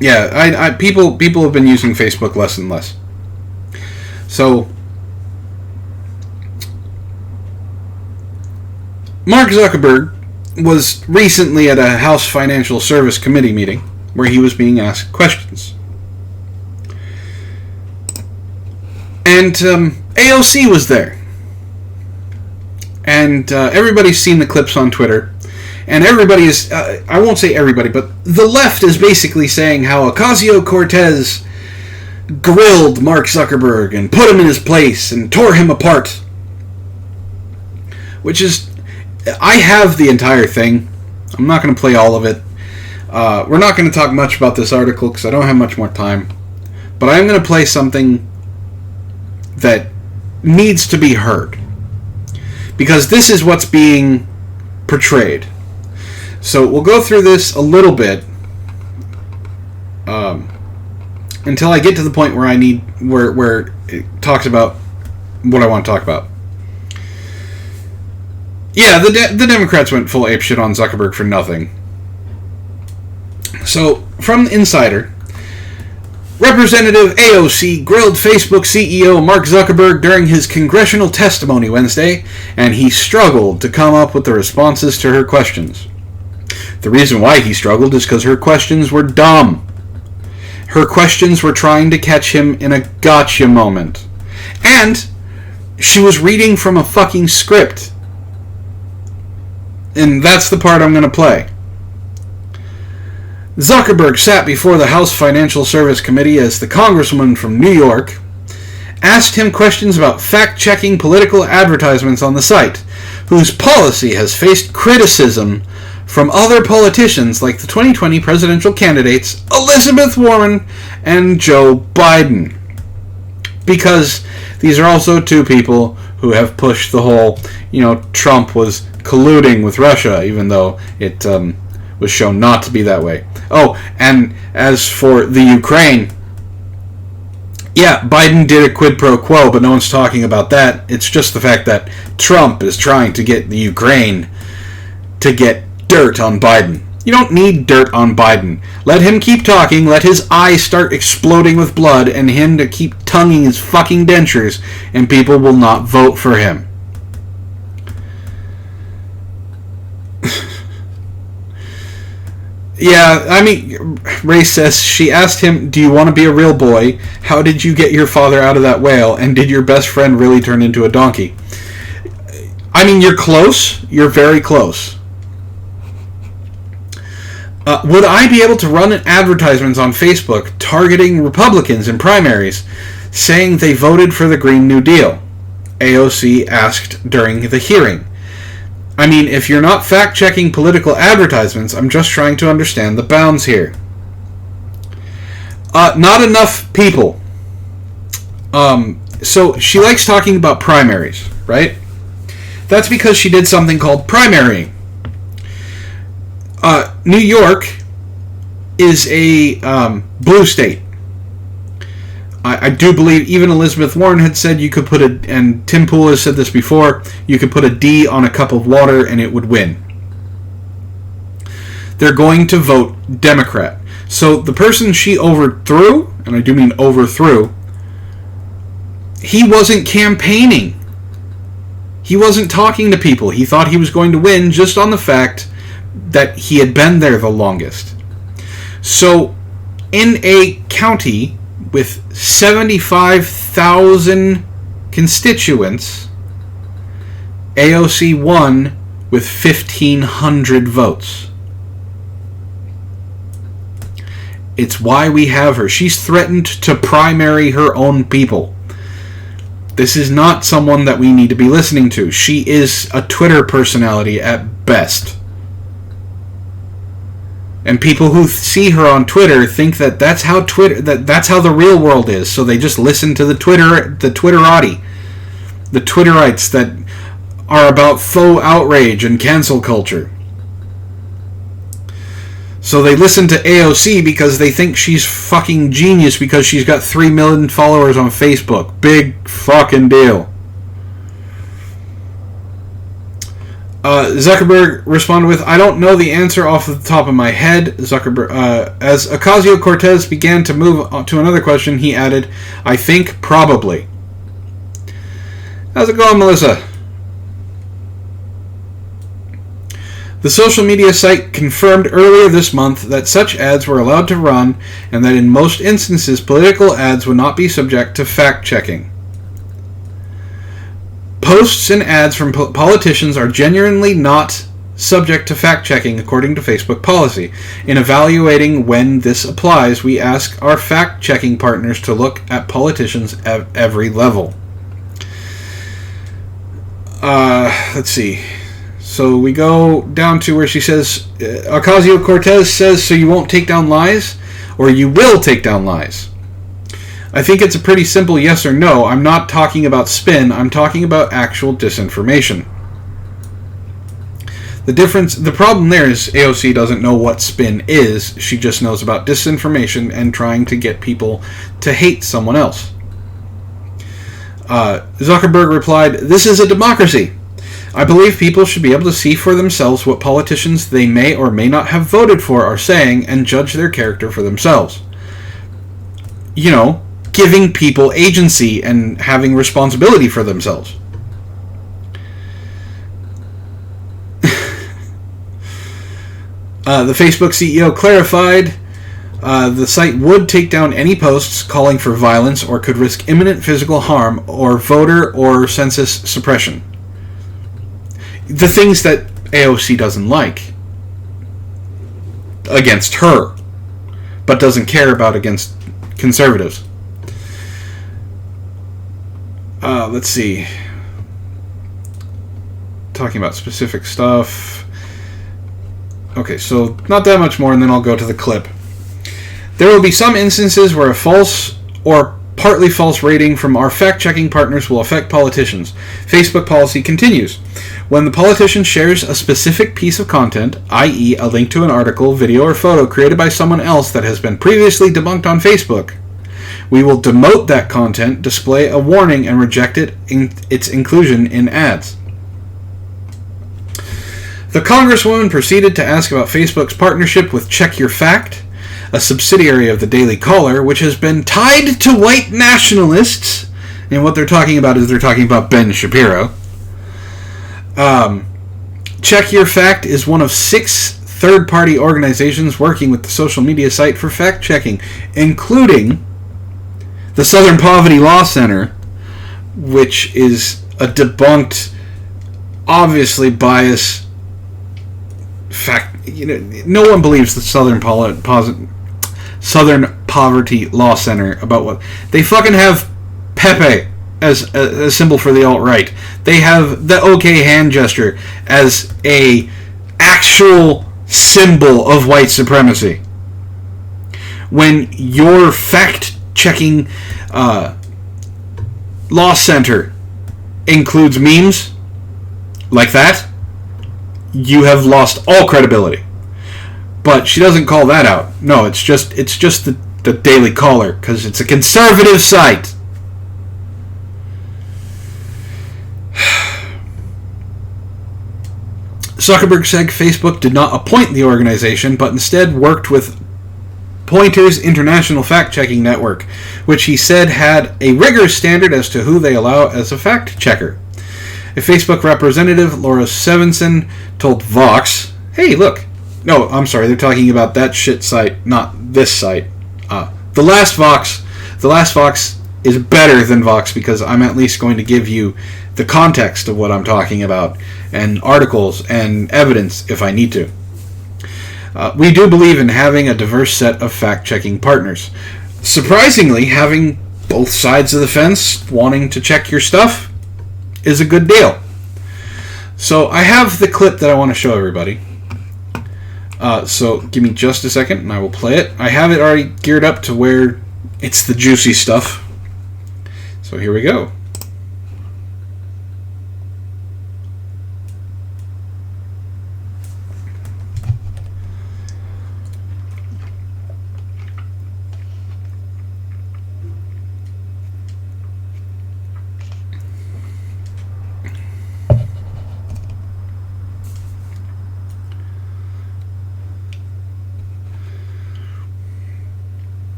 Yeah, people have been using Facebook less and less. So Mark Zuckerberg was recently at a House Financial Service Committee meeting where he was being asked questions. And AOC was there. And everybody's seen the clips on Twitter. And everybody is, I won't say everybody, but the left is basically saying how Ocasio-Cortez grilled Mark Zuckerberg and put him in his place and tore him apart. Which is, I have the entire thing. I'm not going to play all of it. We're not going to talk much about this article because I don't have much more time. But I'm going to play something that needs to be heard. Because this is what's being portrayed. So we'll go through this a little bit until I get to the point where where it talks about what I want to talk about. Yeah, the Democrats went full apeshit on Zuckerberg for nothing. So, from the Insider, Representative AOC grilled Facebook CEO Mark Zuckerberg during his congressional testimony Wednesday, and he struggled to come up with the responses to her questions. The reason why he struggled is because her questions were dumb. Her questions were trying to catch him in a gotcha moment. And she was reading from a fucking script. And that's the part I'm going to play. Zuckerberg sat before the House Financial Service Committee as the congresswoman from New York asked him questions about fact-checking political advertisements on the site, whose policy has faced criticism from other politicians like the 2020 presidential candidates Elizabeth Warren and Joe Biden. Because these are also two people who have pushed the whole, Trump was colluding with Russia, even though it was shown not to be that way. Oh, and as for the Ukraine, yeah, Biden did a quid pro quo, but no one's talking about that. It's just the fact that Trump is trying to get the Ukraine to get dirt on Biden. You don't need dirt on Biden. Let him keep talking, let his eyes start exploding with blood, and him to keep tonguing his fucking dentures, and people will not vote for him. Yeah, I mean, Ray says, she asked him, do you want to be a real boy? How did you get your father out of that whale? And did your best friend really turn into a donkey? I mean, you're close. You're very close. Would I be able to run advertisements on Facebook targeting Republicans in primaries, saying they voted for the Green New Deal? AOC asked during the hearing. I mean, if you're not fact-checking political advertisements, I'm just trying to understand the bounds here. Not enough people. So she likes talking about primaries, right? That's because she did something called primarying. New York is a blue state. I do believe even Elizabeth Warren had said you could put and Tim Pool has said this before, you could put a D on a cup of water and it would win. They're going to vote Democrat. So the person she overthrew, and I do mean overthrew, he wasn't campaigning. He wasn't talking to people. He thought he was going to win just on the fact that he had been there the longest. So in a county with 75,000 constituents, AOC won with 1,500 votes. It's why we have her. She's threatened to primary her own people. This is not someone that we need to be listening to. She is a Twitter personality at best. And people who see her on Twitter think that that's how that's how the real world is. So they just listen to the Twitterati, the Twitterites that are about faux outrage and cancel culture. So they listen to AOC because they think she's fucking genius because she's got 3 million followers on Facebook. Big fucking deal. Zuckerberg responded with, I don't know the answer off the top of my head. Zuckerberg, as Ocasio-Cortez began to move on to another question, he added, I think probably. How's it going, Melissa? The social media site confirmed earlier this month that such ads were allowed to run and that in most instances political ads would not be subject to fact-checking. Posts and ads from politicians are genuinely not subject to fact-checking according to Facebook policy. In evaluating when this applies, we ask our fact-checking partners to look at politicians at every level. Let's see. So we go down to where she says, Ocasio-Cortez says, so you won't take down lies? Or you will take down lies? I think it's a pretty simple yes or no. I'm not talking about spin. I'm talking about actual disinformation. The problem there is AOC doesn't know what spin is. She just knows about disinformation and trying to get people to hate someone else. Zuckerberg replied, this is a democracy. I believe people should be able to see for themselves what politicians they may or may not have voted for are saying and judge their character for themselves. You know, giving people agency and having responsibility for themselves. The Facebook CEO clarified the site would take down any posts calling for violence or could risk imminent physical harm or voter or census suppression. The things that AOC doesn't like against her, but doesn't care about against conservatives. Let's see. Talking about specific stuff. Okay, so not that much more, and then I'll go to the clip. There will be some instances where a false or partly false rating from our fact-checking partners will affect politicians. Facebook policy continues. When the politician shares a specific piece of content, i.e. a link to an article, video, or photo created by someone else that has been previously debunked on Facebook, we will demote that content, display a warning, and reject its inclusion in ads. The Congresswoman proceeded to ask about Facebook's partnership with Check Your Fact, a subsidiary of the Daily Caller, which has been tied to white nationalists. And what they're talking about is they're talking about Ben Shapiro. Check Your Fact is one of 6 third-party organizations working with the social media site for fact-checking, including the Southern Poverty Law Center, which is a debunked, obviously biased fact. You know, no one believes the Southern Poverty Law Center about what they fucking have. Pepe as a symbol for the alt-right. They have the OK hand gesture as a actual symbol of white supremacy. When your fact-checking law center includes memes like that, you have lost all credibility. But she doesn't call that out. No, it's just the Daily Caller, because it's a conservative site. Zuckerberg said Facebook did not appoint the organization, but instead worked with Pointer's International Fact-Checking Network, which he said had a rigorous standard as to who they allow as a fact-checker. A Facebook representative, Laura Sevenson, told Vox, hey, look. No, I'm sorry, they're talking about that shit site, not this site. The Last Vox. The Last Vox is better than Vox because I'm at least going to give you the context of what I'm talking about, and articles and evidence if I need to. We do believe in having a diverse set of fact-checking partners. Surprisingly, having both sides of the fence wanting to check your stuff is a good deal. So I have the clip that I want to show everybody. So give me just a second and I will play it. I have it already geared up to where it's the juicy stuff. So here we go.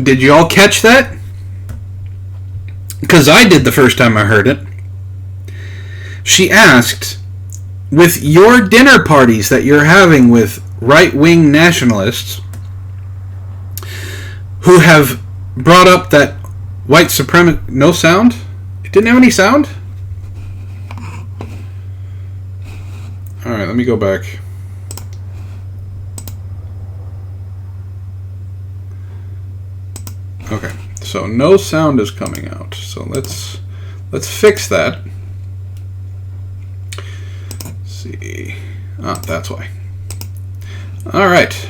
Did you all catch that? Because I did the first time I heard it. She asked, with your dinner parties that you're having with right-wing nationalists who have brought up that white supremacy... No sound? It didn't have any sound? Alright, let me go back. Okay, so no sound is coming out. So let's fix that. Let's see. That's why. All right.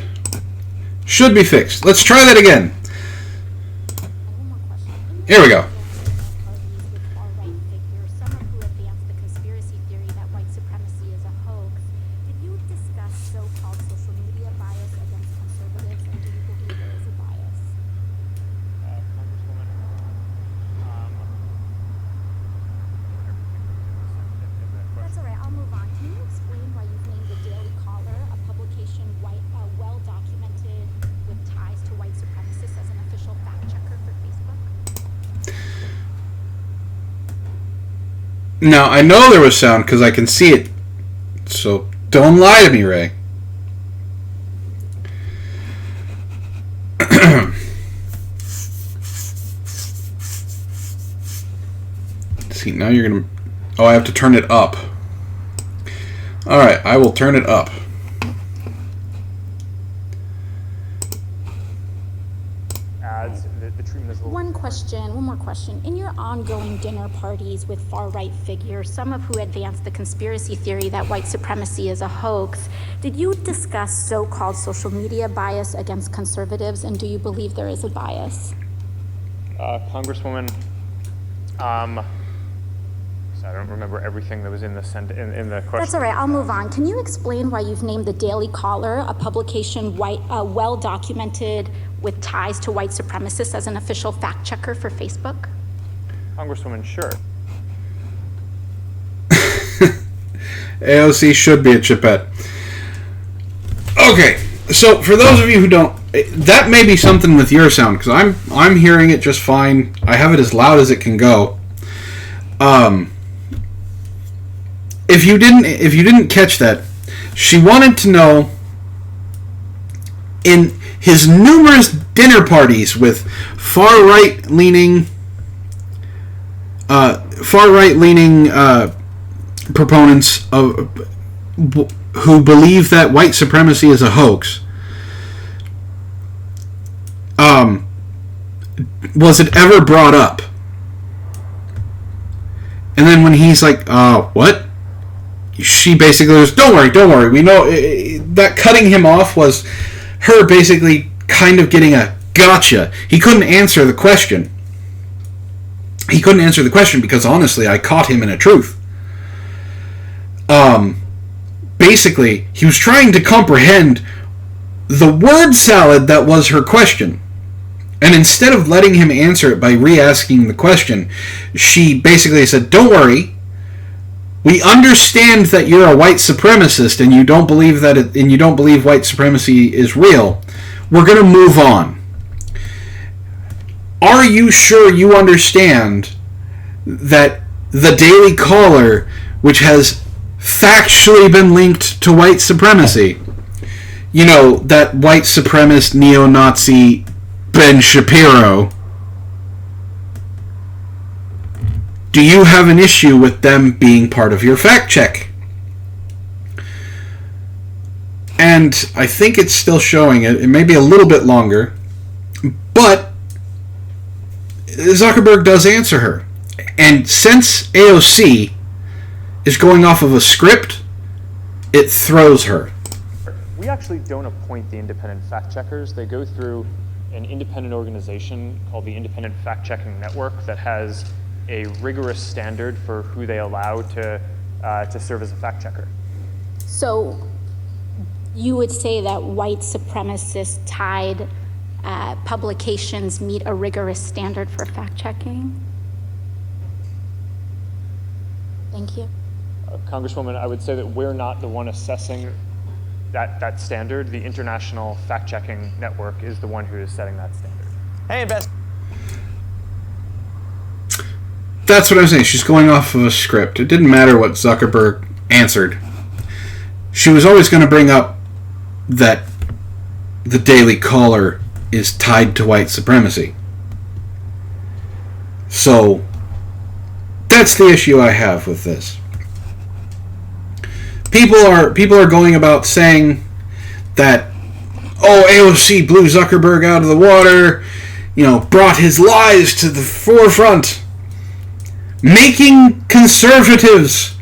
Should be fixed. Let's try that again. Here we go. Now, I know there was sound because I can see it. So, don't lie to me, Ray. See, now you're going to... Oh, I have to turn it up. Alright, I will turn it up. One more question. In your ongoing dinner parties with far-right figures, some of who advance the conspiracy theory that white supremacy is a hoax, did you discuss so-called social media bias against conservatives, and do you believe there is a bias? Congresswoman, I don't remember everything that was in the question. That's all right. I'll move on. Can you explain why you've named the Daily Caller, a publication well-documented with ties to white supremacists, as an official fact-checker for Facebook? Congresswoman, sure. AOC should be a chipette. Okay, so for those of you who don't, that may be something with your sound, because I'm hearing it just fine. I have it as loud as it can go. If you didn't catch that, she wanted to know, in his numerous dinner parties with far-right leaning proponents of who believe that white supremacy is a hoax, was it ever brought up? And then when he's like, what? She basically goes, don't worry, we know. That cutting him off was her basically kind of getting a gotcha. He couldn't answer the question. Because honestly, I caught him in a truth. Basically, he was trying to comprehend the word salad that was her question. And instead of letting him answer it by re-asking the question, she basically said, don't worry. We understand that you're a white supremacist and you don't believe white supremacy is real. We're going to move on. Are you sure you understand that the Daily Caller, which has factually been linked to white supremacy, you know, that white supremacist neo-Nazi Ben Shapiro, do you have an issue with them being part of your fact check? And I think it's still showing it. It may be a little bit longer, but Zuckerberg does answer her. And since AOC is going off of a script, it throws her. We actually don't appoint the independent fact checkers. They go through an independent organization called the Independent Fact Checking Network that has a rigorous standard for who they allow to serve as a fact checker. So you would say that white supremacist tied publications meet a rigorous standard for fact checking? Thank you. Congresswoman, I would say that we're not the one assessing that standard. The International Fact Checking Network is the one who is setting that standard. Hey, That's what I was saying. She's going off of a script. It didn't matter what Zuckerberg answered. She was always going to bring up that the Daily Caller is tied to white supremacy. So, that's the issue I have with this. People are going about saying that, oh, AOC blew Zuckerberg out of the water, you know, brought his lies to the forefront, making conservatives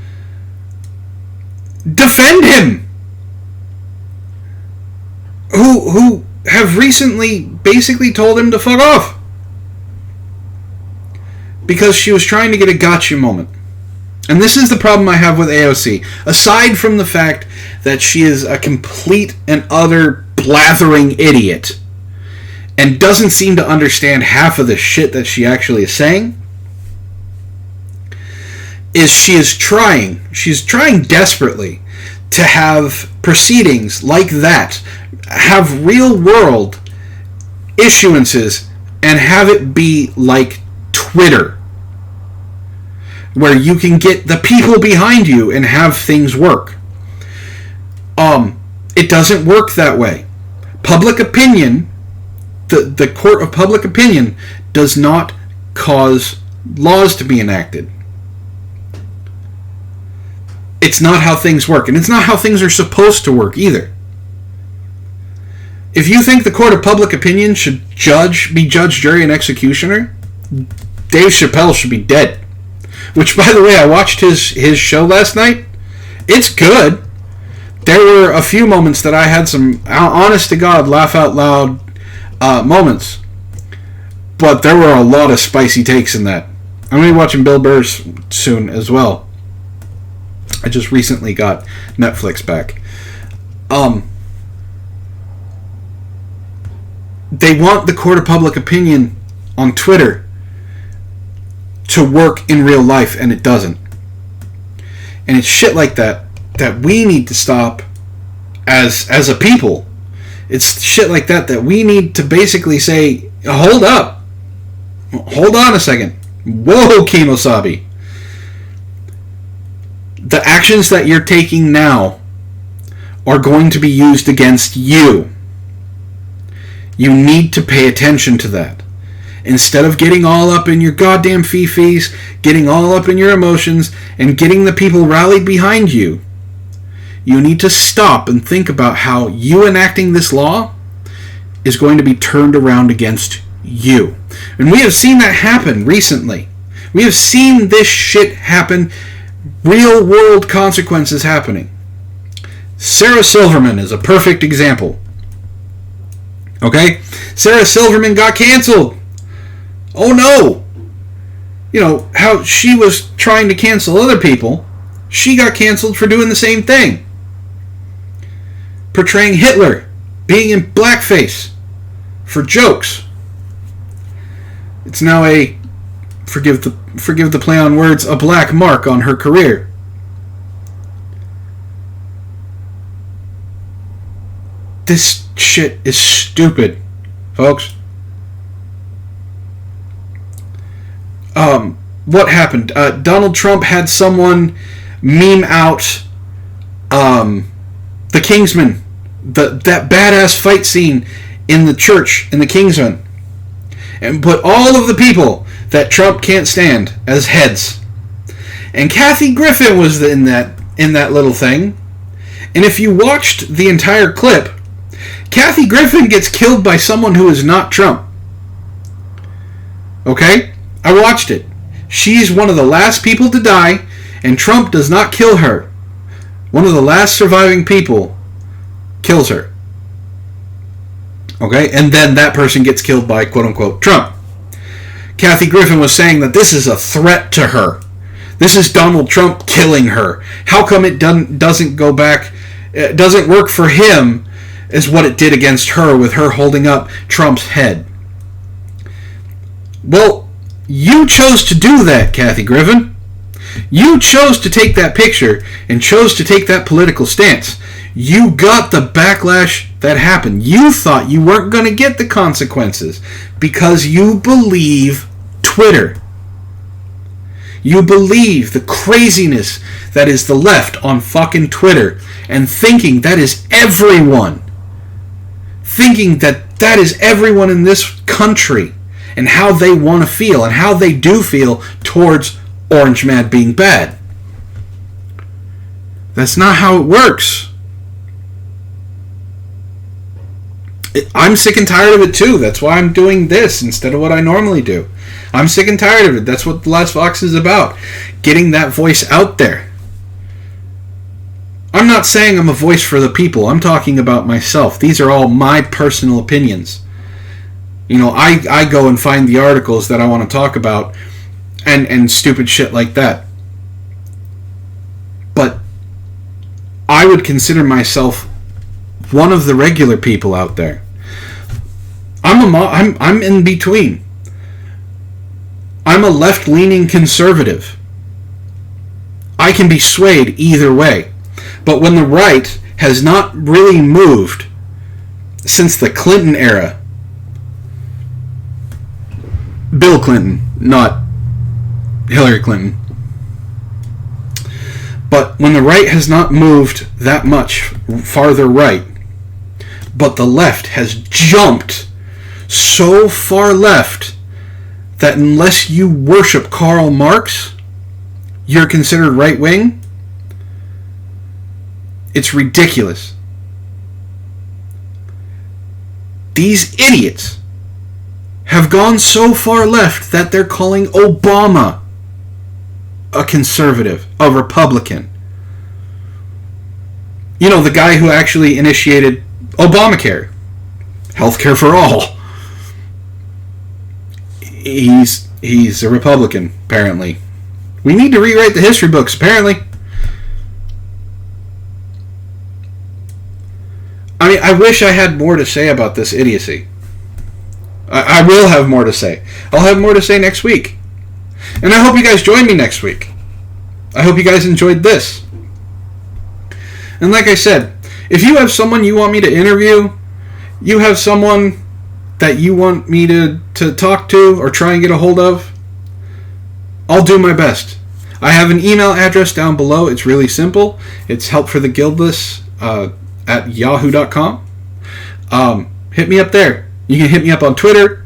defend him, who have recently basically told him to fuck off because she was trying to get a gotcha moment. And this is the problem I have with AOC. Aside from the fact that she is a complete and utter blathering idiot and doesn't seem to understand half of the shit that she actually is saying, she's trying desperately to have proceedings like that, have real world issuances, and have it be like Twitter, where you can get the people behind you and have things work. It doesn't work that way. Public opinion, the court of public opinion, does not cause laws to be enacted. It's not how things work, and it's not how things are supposed to work either. If you think the court of public opinion should be judge, jury, and executioner, Dave Chappelle should be dead. Which, by the way, I watched his show last night. It's good. There were a few moments that I had some honest-to-God, laugh-out-loud moments. But there were a lot of spicy takes in that. I'm going to be watching Bill Burr's soon as well. I just recently got Netflix back. They want the court of public opinion on Twitter to work in real life, and it doesn't. And it's shit like that we need to stop as a people. It's shit like that we need to basically say, hold up. Hold on a second. Whoa, Kemosabe. The actions that you're taking now are going to be used against you. You need to pay attention to that. Instead of getting all up in your goddamn fifis, getting all up in your emotions, and getting the people rallied behind you, you need to stop and think about how you enacting this law is going to be turned around against you. And we have seen that happen recently. We have seen this shit happen. Real world consequences happening. Sarah Silverman is a perfect example. Okay? Sarah Silverman got canceled. Oh no! You know, how she was trying to cancel other people, she got canceled for doing the same thing. Portraying Hitler, being in blackface, for jokes. It's now a, forgive the play on words, a black mark on her career. This shit is stupid, folks. What happened? Donald Trump had someone meme out the Kingsman, that badass fight scene in the church in the Kingsman, and put all of the people that Trump can't stand as heads. And Kathy Griffin was in that little thing. And if you watched the entire clip, Kathy Griffin gets killed by someone who is not Trump. Okay? I watched it. She's one of the last people to die, and Trump does not kill her. One of the last surviving people kills her. Okay? And then that person gets killed by quote-unquote Trump. Kathy Griffin was saying that this is a threat to her. This is Donald Trump killing her. How come it doesn't go back, it doesn't work for him as what it did against her with her holding up Trump's head? Well, you chose to do that, Kathy Griffin. You chose to take that picture and chose to take that political stance. You got the backlash that happened. You thought you weren't going to get the consequences because you believe Twitter. You believe the craziness that is the left on fucking Twitter and thinking that is everyone. Thinking that that is everyone in this country and how they want to feel and how they do feel towards Orange Man being bad. That's not how it works. I'm sick and tired of it too. That's why I'm doing this instead of what I normally do. I'm sick and tired of it. That's what the Last Vox is about. Getting that voice out there. I'm not saying I'm a voice for the people. I'm talking about myself. These are all my personal opinions. You know, I go and find the articles that I want to talk about and stupid shit like that. But I would consider myself one of the regular people out there. I'm in between. I'm a left-leaning conservative. I can be swayed either way. But when the right has not really moved since the Clinton era, Bill Clinton, not Hillary Clinton, but when the right has not moved that much farther right, but the left has jumped so far left that unless you worship Karl Marx, you're considered right-wing. It's ridiculous. These idiots have gone so far left that they're calling Obama a conservative, a Republican. You know, the guy who actually initiated Obamacare, healthcare for all. He's a Republican, apparently. We need to rewrite the history books, apparently. I mean, I wish I had more to say about this idiocy. I will have more to say. I'll have more to say next week. And I hope you guys join me next week. I hope you guys enjoyed this. And like I said, if you have someone you want me to interview, you have someone that you want me to talk to or try and get a hold of, I'll do my best. I have an email address down below. It's really simple. It's helpfortheguildless at yahoo.com. Hit me up there. You can hit me up on Twitter,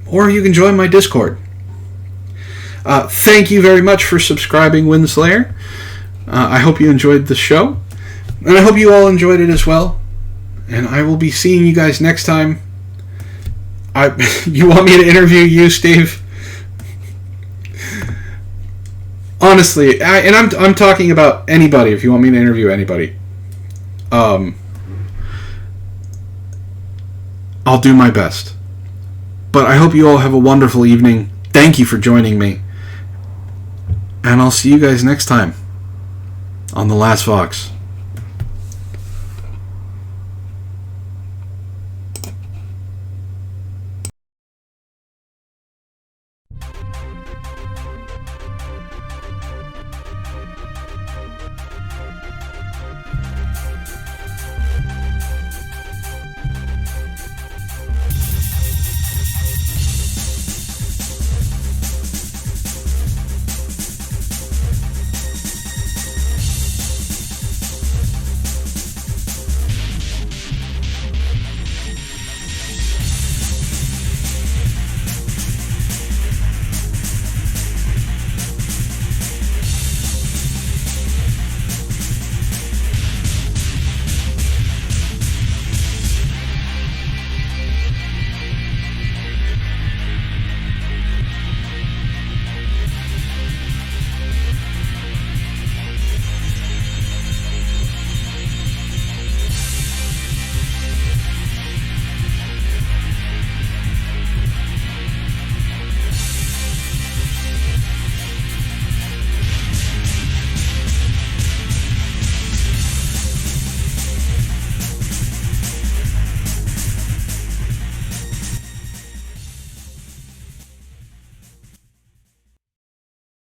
or you can join my Discord. Thank you very much for subscribing, Windslayer. I hope you enjoyed the show, and I hope you all enjoyed it as well. And I will be seeing you guys next time. You want me to interview you, Steve? Honestly, I'm talking about anybody. If you want me to interview anybody, I'll do my best. But I hope you all have a wonderful evening. Thank you for joining me, and I'll see you guys next time on the Last Vox.